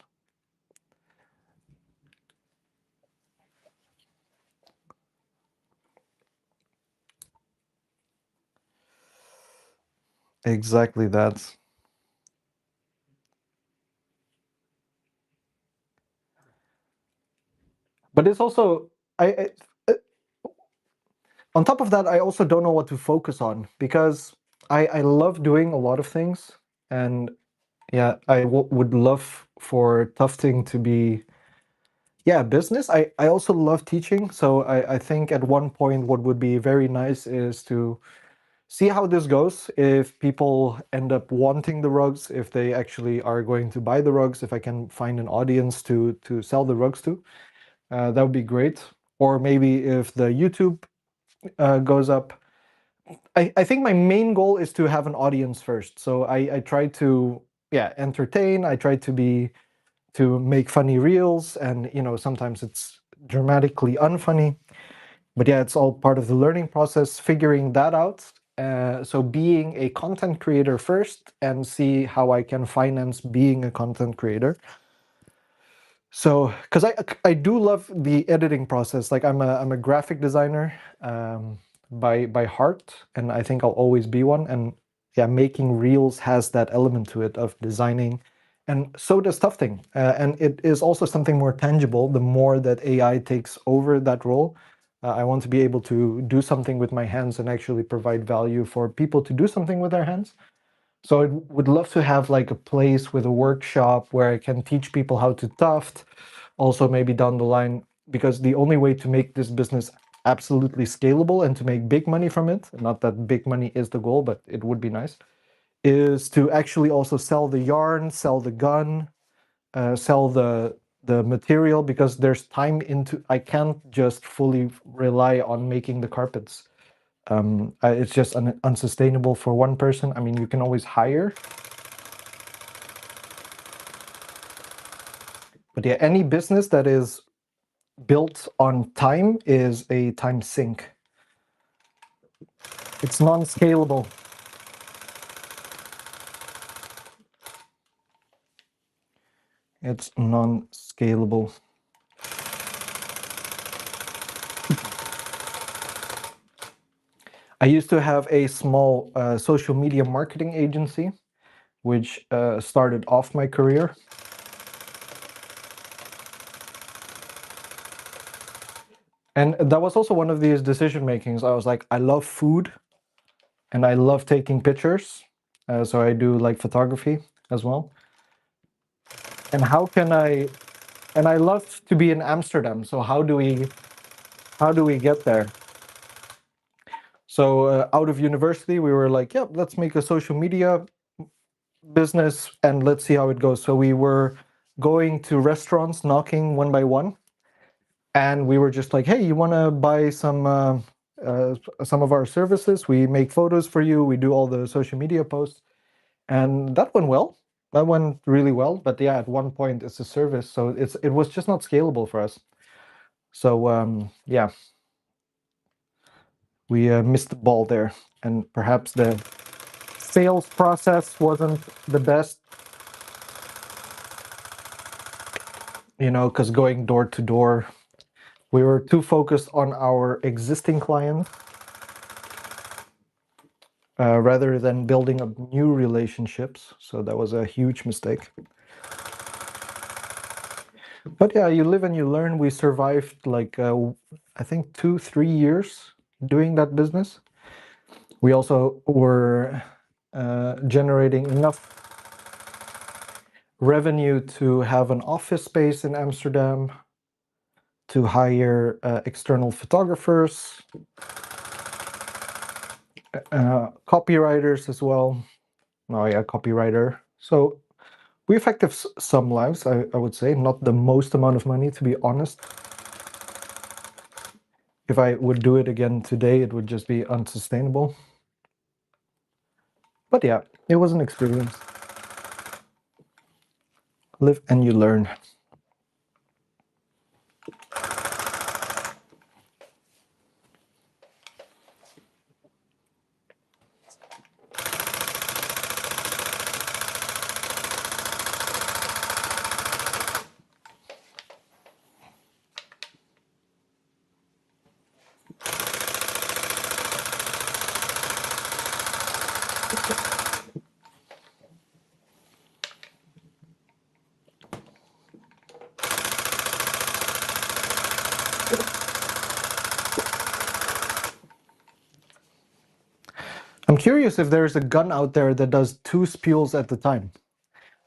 Exactly that. But it's also on top of that, I also don't know what to focus on because I love doing a lot of things, and yeah, I would love for Tufting to be business. I also love teaching, so I think at one point what would be very nice is to see how this goes. If people end up wanting the rugs, if they actually are going to buy the rugs, if I can find an audience to sell the rugs to, that would be great. Or maybe if the YouTube goes up. I think my main goal is to have an audience first. So I try to entertain. I try to make funny reels, and sometimes it's dramatically unfunny. But yeah, it's all part of the learning process, figuring that out. So being a content creator first, and see how I can finance being a content creator. So, because I do love the editing process. Like I'm a graphic designer by heart, and I think I'll always be one. And yeah, making reels has that element to it of designing, and so does Tufting. And it is also something more tangible. The more that AI takes over that role, I want to be able to do something with my hands and actually provide value for people to do something with their hands. So I would love to have like a place with a workshop where I can teach people how to tuft. Also, maybe down the line, because the only way to make this business absolutely scalable and to make big money from it, not that big money is the goal, but it would be nice, is to actually also sell the yarn, sell the gun, sell the material, because there's time into. I can't just fully rely on making the carpets. It's just unsustainable for one person. I mean, you can always hire, but yeah, any business that is built on time is a time sink. It's non-scalable. It's non-scalable. I used to have a small social media marketing agency, which started off my career. And that was also one of these decision makings. I was like, I love food and I love taking pictures. So I do like photography as well. And how can and I love to be in Amsterdam. So how do we get there? So out of university, we were like, yeah, let's make a social media business and let's see how it goes. So we were going to restaurants, knocking one by one, and we were just like, hey, you want to buy some of our services? We make photos for you. We do all the social media posts, and that went well. That went really well. But yeah, at one point, it's a service, so it was just not scalable for us. So yeah, we missed the ball there, and perhaps the sales process wasn't the best, because going door to door, we were too focused on our existing clients rather than building up new relationships. So that was a huge mistake. But yeah, you live and you learn. We survived like I think 2-3 years doing that business. We also were generating enough revenue to have an office space in Amsterdam, to hire external photographers, copywriters as well. Oh yeah, copywriter. So we affected some lives, I would say. Not the most amount of money, to be honest. If I would do it again today, it would just be unsustainable. But yeah, it was an experience. Live and you learn. I'm curious if there's a gun out there that does 2 spules at the time.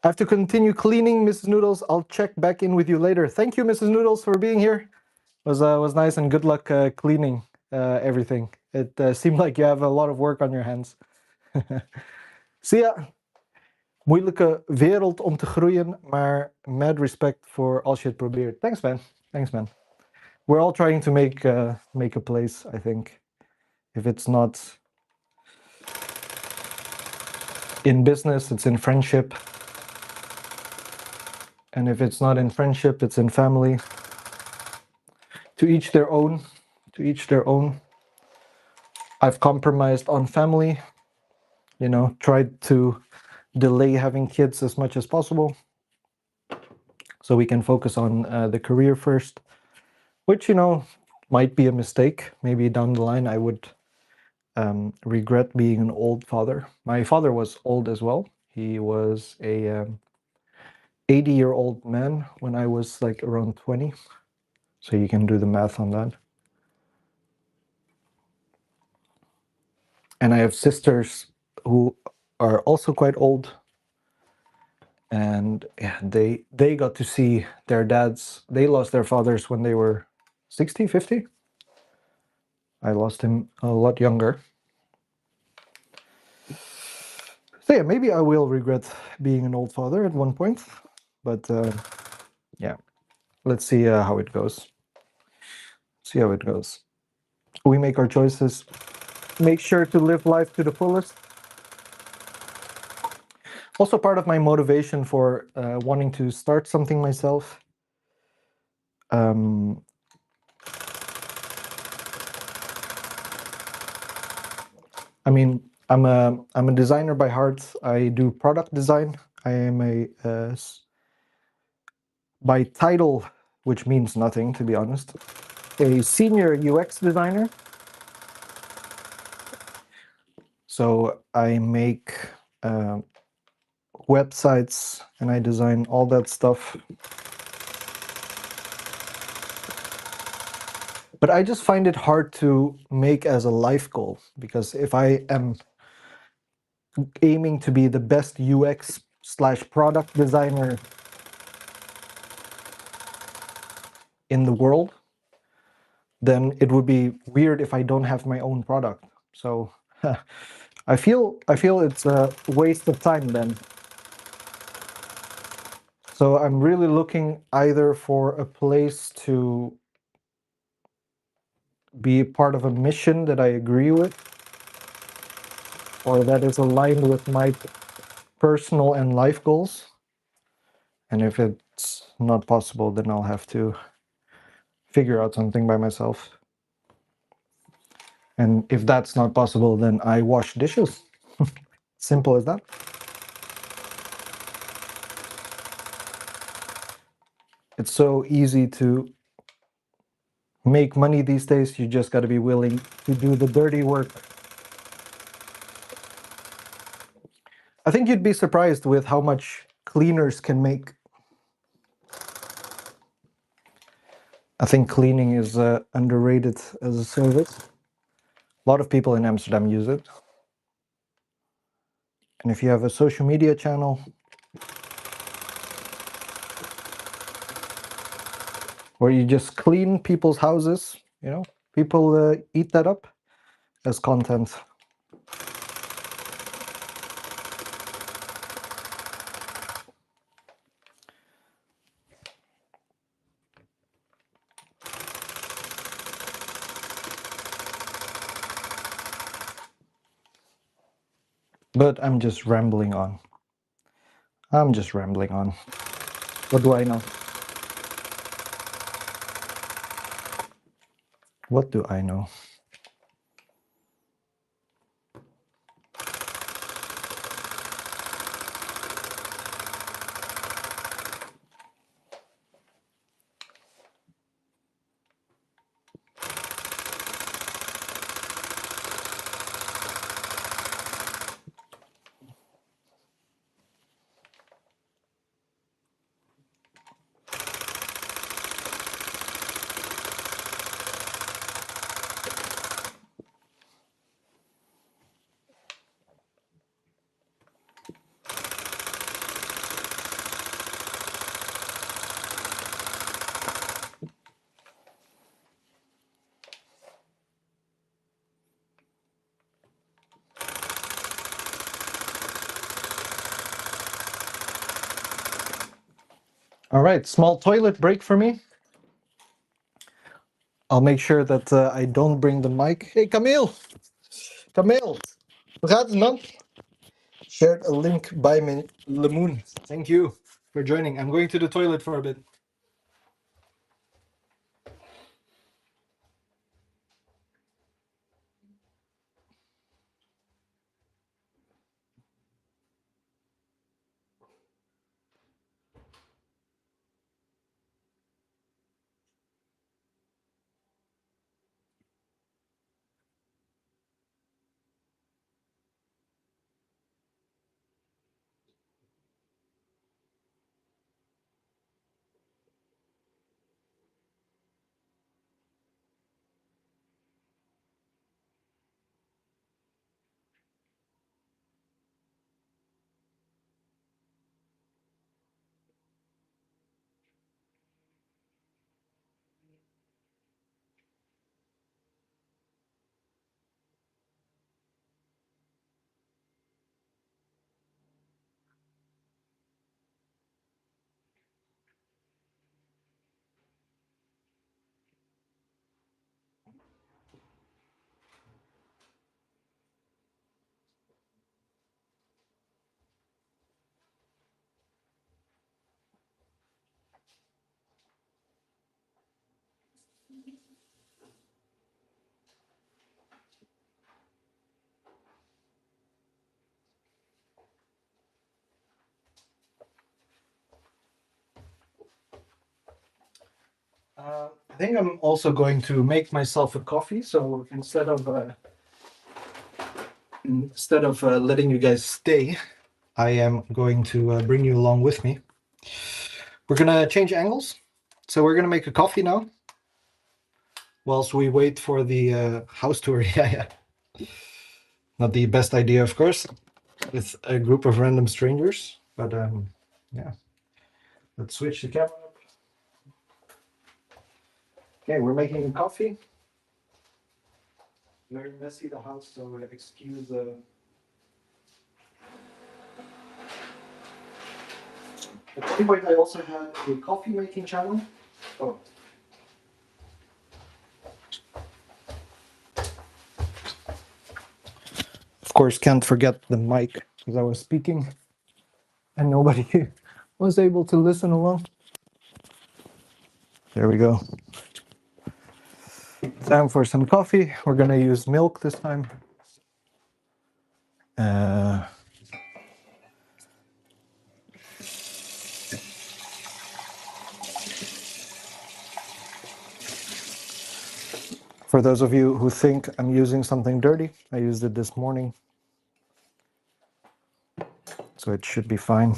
I have to continue cleaning, Mrs. Noodles. I'll check back in with you later. Thank you, Mrs. Noodles, for being here. Was nice, and good luck cleaning everything. It seemed like you have a lot of work on your hands. See ya. Moeilijke wereld om te groeien, maar mad respect voor als je het probeert. Thanks, man. Thanks, man. We're all trying to make a place, I think. If it's not in business, it's in friendship. And if it's not in friendship, it's in family. To each their own. To each their own. I've compromised on family. Tried to delay having kids as much as possible, so we can focus on the career first, which might be a mistake. Maybe down the line I would regret being an old father. My father was old as well. He was a 80-year-old man when I was like around 20, so you can do the math on that. And I have sisters who are also quite old, and yeah, they got to see their dads. They lost their fathers when they were 60, 50. I lost him a lot younger. So yeah, maybe I will regret being an old father at one point, but yeah, let's see how it goes. See how it goes. We make our choices. Make sure to live life to the fullest. Also, part of my motivation for wanting to start something myself. I mean, I'm a designer by heart. I do product design. I am by title, which means nothing to be honest, a senior UX designer. So I make websites and I design all that stuff. But I just find it hard to make as a life goal, because if I am aiming to be the best UX / product designer in the world, then it would be weird if I don't have my own product. So I feel it's a waste of time then. So I'm really looking either for a place to be part of a mission that I agree with, or that is aligned with my personal and life goals. And if it's not possible, then I'll have to figure out something by myself. And if that's not possible, then I wash dishes. Simple as that. It's so easy to make money these days. You just got to be willing to do the dirty work. I think you'd be surprised with how much cleaners can make. I think cleaning is underrated as a service. A lot of people in Amsterdam use it. And if you have a social media channel, where you just clean people's houses, you know, people eat that up as content. But I'm just rambling on. I'm just rambling on. What do I know? What do I know? All right, small toilet break for me. I'll make sure that I don't bring the mic. Hey, Camille! Camille! Hoe gaat het, man? Shared a link by Lemoon. Thank you for joining. I'm going to the toilet for a bit. I think I'm also going to make myself a coffee. So instead of letting you guys stay, I am going to bring you along with me. We're gonna change angles. So we're gonna make a coffee now, whilst we wait for the house tour. Yeah. Not the best idea, of course, with a group of random strangers. But yeah. Let's switch the camera up. Okay, we're making a coffee. Very messy the house, so excuse. At one point, I also had a coffee making channel. Oh. Of course, can't forget the mic because I was speaking and nobody was able to listen along. There we go. Time for some coffee. We're gonna use milk this time. Uh, for those of you who think I'm using something dirty, I used it this morning, so it should be fine.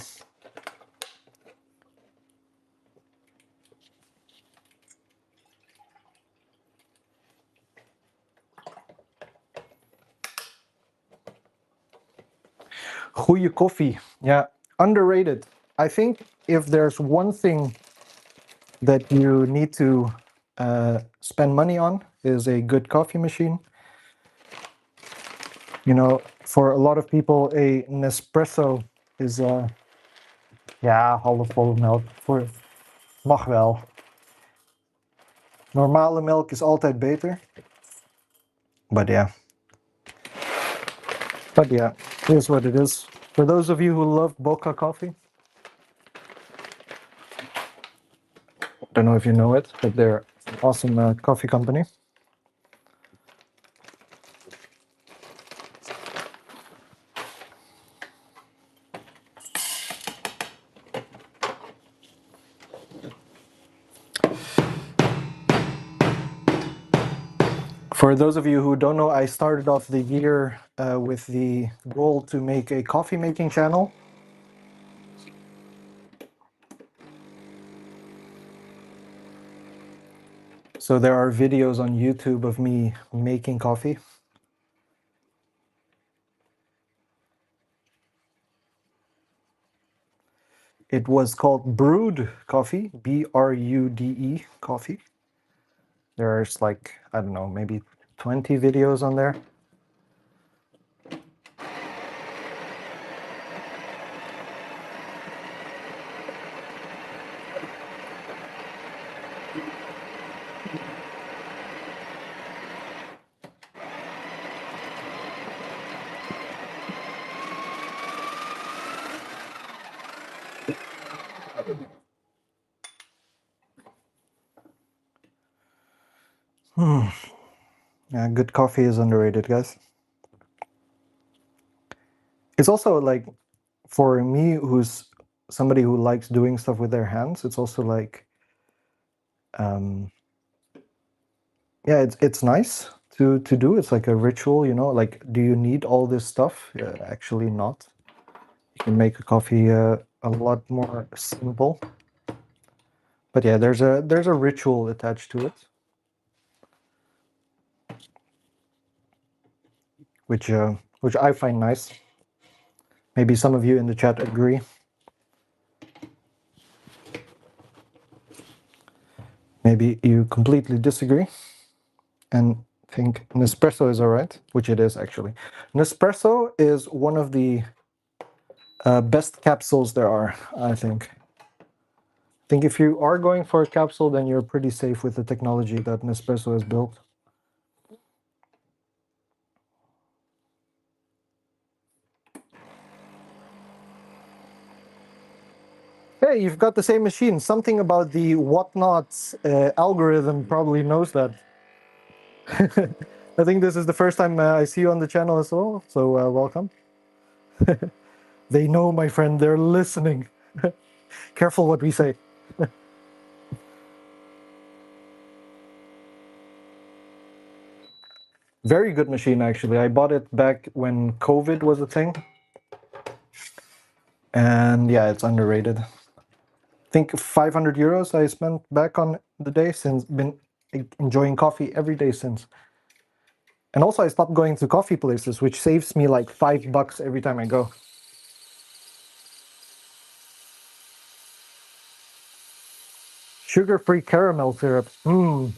Goeie koffie. Yeah, underrated. I think if there's one thing that you need to spend money on is a good coffee machine. You know, for a lot of people, a Nespresso is ja, halfvolle melk. Mag wel. Normale melk is altijd beter. But yeah. Here's what it is. For those of you who love Boca coffee, don't know if you know it, but they're an awesome coffee company. For those of you who don't know, I started off the year with the goal to make a coffee making channel. So there are videos on YouTube of me making coffee. It was called Brewed Coffee, Brude coffee. There's like, I don't know, maybe 20 videos on there. Yeah, good coffee is underrated, guys. It's also like, for me, who's somebody who likes doing stuff with their hands, it's also like, yeah, it's nice to do. It's like a ritual, you know. Like, do you need all this stuff? Actually, not. You can make a coffee a lot more simple. But yeah, there's a ritual attached to it, which I find nice. Maybe some of you in the chat agree. Maybe you completely disagree and think Nespresso is all right, which it is actually. Nespresso is one of the best capsules there are, I think. I think if you are going for a capsule, then you're pretty safe with the technology that Nespresso has built. Hey, you've got the same machine. Something about the whatnots algorithm probably knows that. I think this is the first time I see you on the channel as well, so welcome. They know, my friend, they're listening. Careful what we say. Very good machine, actually. I bought it back when COVID was a thing. And yeah, it's underrated. I think 500 euros I spent back on the day since, been enjoying coffee every day since. And also I stopped going to coffee places, which saves me like $5 every time I go. Sugar-free caramel syrup. I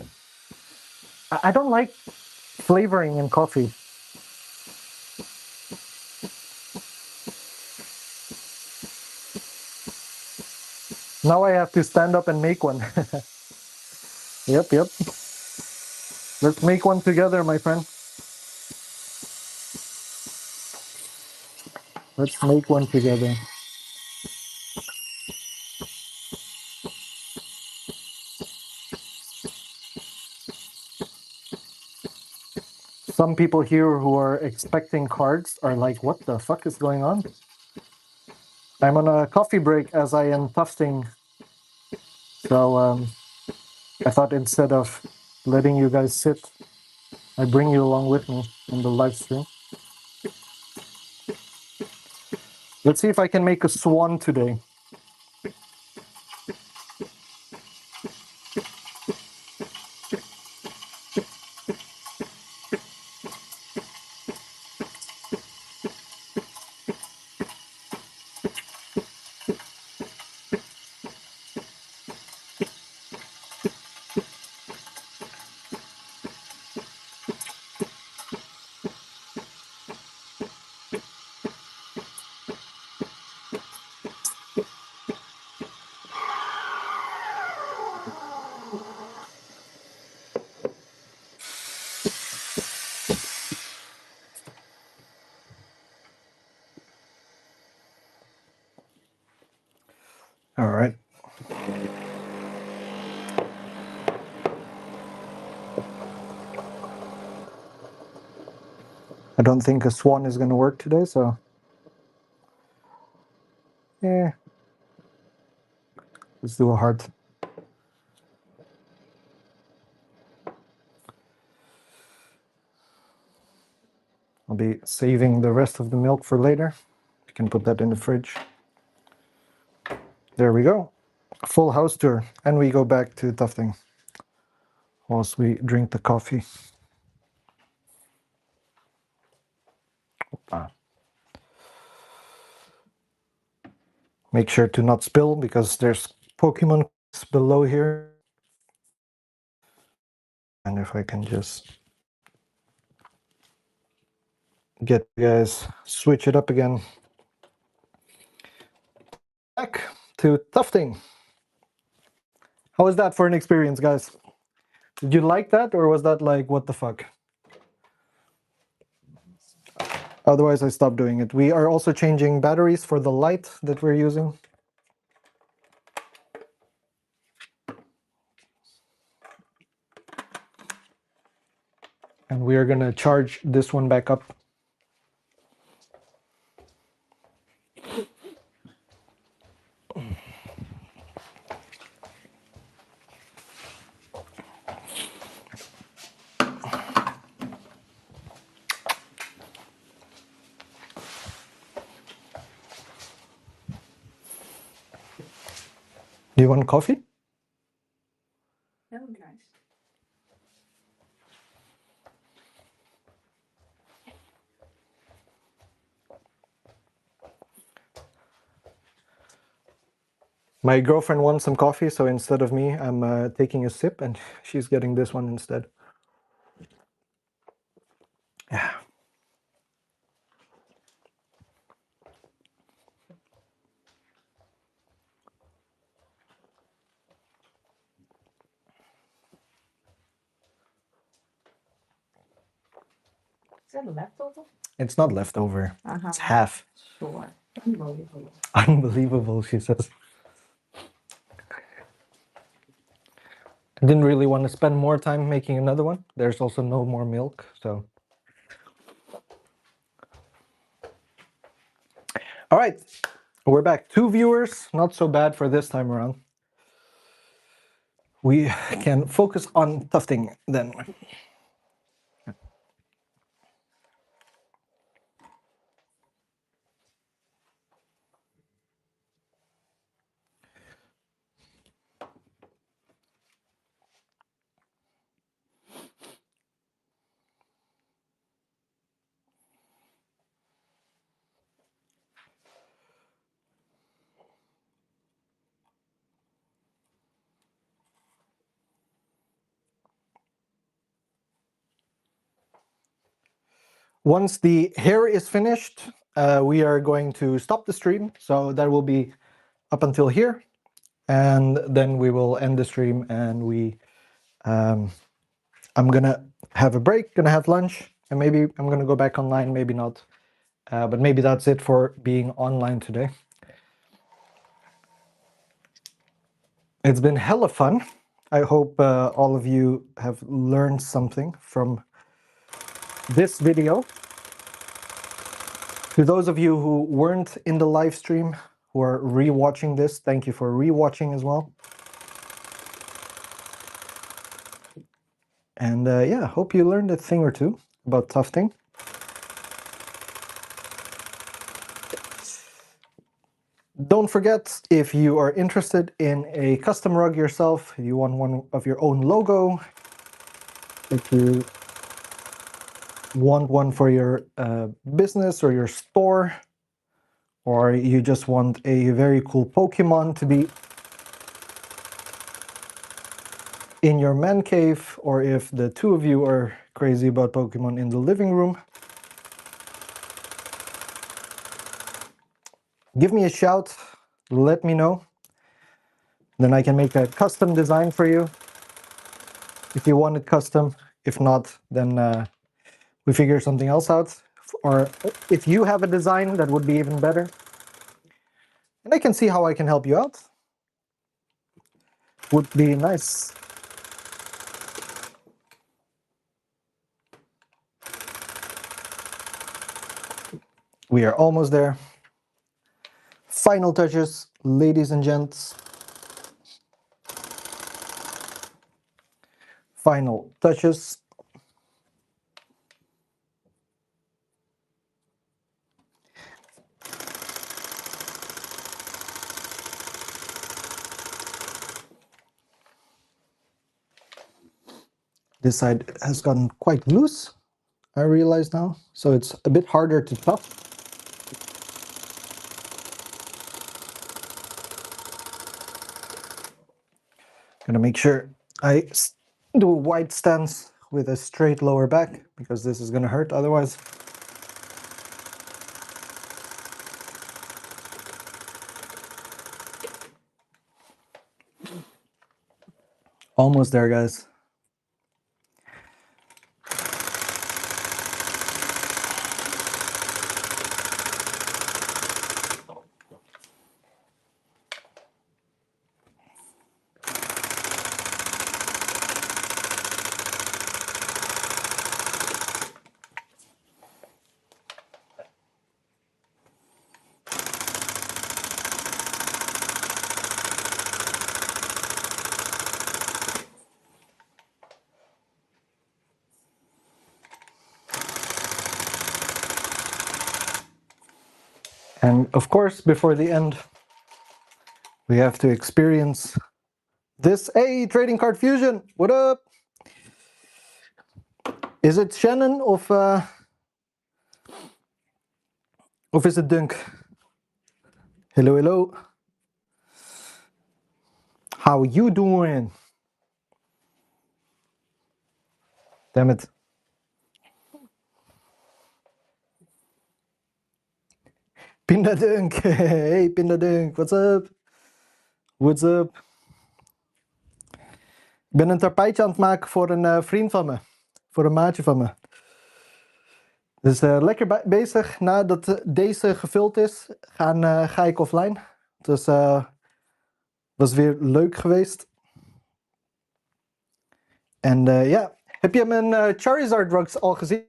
don't like flavoring in coffee. Now I have to stand up and make one. Yep. Let's make one together, my friend. Let's make one together. Some people here who are expecting cards are like, what the fuck is going on? I'm on a coffee break as I am tufting. So I thought instead of letting you guys sit, I bring you along with me in the live stream. Let's see if I can make a swan today. All right. I don't think a swan is going to work today, so yeah. Let's do a heart. I'll be saving the rest of the milk for later. You can put that in the fridge. There we go. Full house tour. And we go back to tufting whilst we drink the coffee. Make sure to not spill because there's Pokemon below here. And if I can just get you guys switch it up again. Back to tufting. How was that for an experience, guys? Did you like that, or was that like, what the fuck? Otherwise, I stopped doing it. We are also changing batteries for the light that we're using. And we are gonna charge this one back up. Do you want coffee? Oh, nice. My girlfriend wants some coffee, so instead of me, I'm taking a sip, and she's getting this one instead. Yeah. Is that a leftover? It's not leftover. It's half. Sure. Unbelievable. Unbelievable, she says. I didn't really want to spend more time making another one. There's also no more milk, so. All right, we're back. 2 viewers, not so bad for this time around. We can focus on tufting then. Once the hair is finished, we are going to stop the stream. So that will be up until here. And then we will end the stream and I'm gonna have a break, gonna have lunch, and maybe I'm gonna go back online, maybe not. But maybe that's it for being online today. It's been hella fun. I hope all of you have learned something from this video. To those of you who weren't in the live stream, who are rewatching this, thank you for rewatching as well. And yeah, hope you learned a thing or two about tufting. Don't forget, if you are interested in a custom rug yourself, you want one of your own logo, if you want one for your business or your store, or you just want a very cool Pokemon to be in your man cave, or if the two of you are crazy about Pokemon in the living room, give me a shout, let me know. Then I can make a custom design for you if you want it custom. If not, then we figure something else out. Or if you have a design, that would be even better. And I can see how I can help you out. Would be nice. We are almost there. Final touches, ladies and gents. Final touches. This side has gotten quite loose, I realize now, so it's a bit harder to tuff. Gonna make sure I do a wide stance with a straight lower back, because this is gonna hurt otherwise. Almost there, guys. And of course, before the end, we have to experience this. Hey, Trading Card Fusion, what up? Is it Shannon of is it Dunk? Hello, hello. How you doing? Damn it. Pinda Dunk. Hey, Pinda Dunk, what's up? What's up? Ik ben een tapijtje aan het maken voor een vriend van me. Voor een maatje van me. Dus lekker bezig. Nadat deze gevuld is, ga ik offline. Dus was weer leuk geweest. En ja, heb je mijn Charizard rugs al gezien?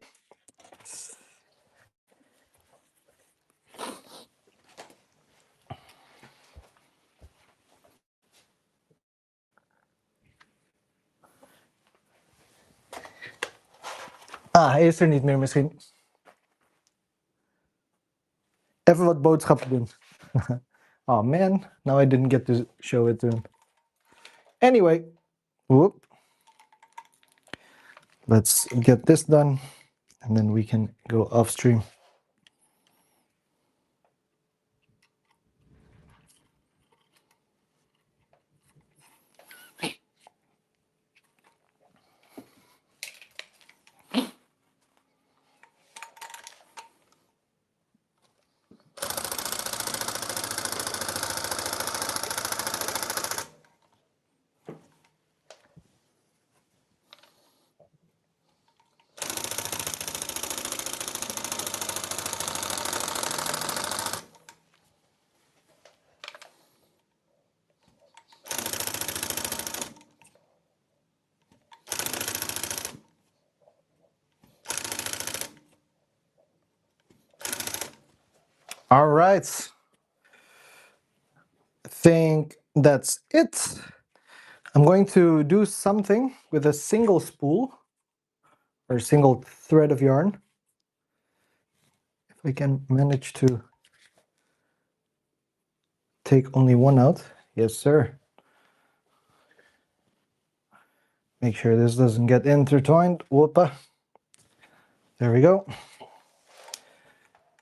Ah, hij is er niet meer misschien. Even wat boodschappen doen. Oh man, now I didn't get to show it to him. Anyway, whoop. Let's get this done and then we can go off stream. All right. I think that's it. I'm going to do something with a single spool or single thread of yarn. If I can manage to take only one out. Yes, sir. Make sure this doesn't get intertwined. Whoopa. There we go.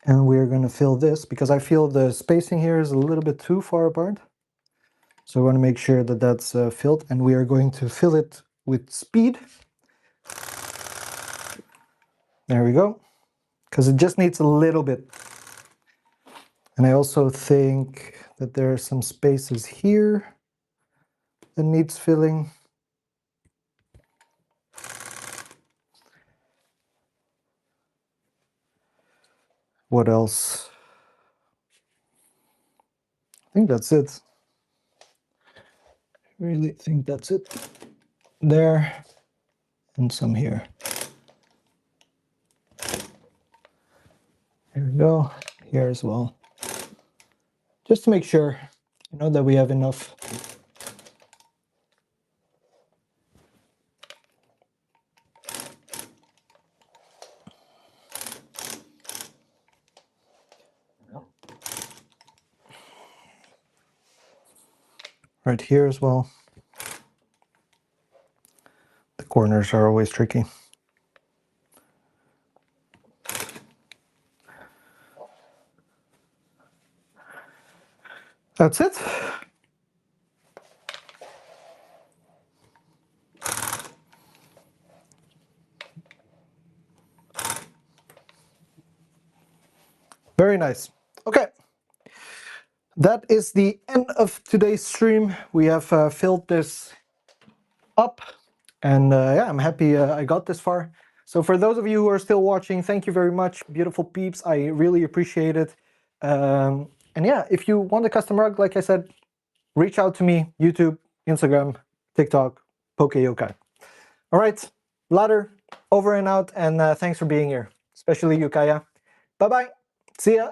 And we're going to fill this because I feel the spacing here is a little bit too far apart. So I want to make sure that that's filled, and we are going to fill it with speed. There we go. Because it just needs a little bit. And I also think that there are some spaces here that needs filling. What else? I think that's it. I really think that's it. There, and some here. There we go. Here as well. Just to make sure, you know, that we have enough. Right here as well. The corners are always tricky. That's it. Very nice. Okay. That is the end of today's stream. We have filled this up, and yeah, I'm happy I got this far. So for those of you who are still watching, thank you very much, beautiful peeps. I really appreciate it. And yeah, if you want a custom rug, like I said, reach out to me, YouTube, Instagram, TikTok, Poke Yokai. All right, ladder, over and out, and thanks for being here, especially Yukaya. Bye-bye. See ya.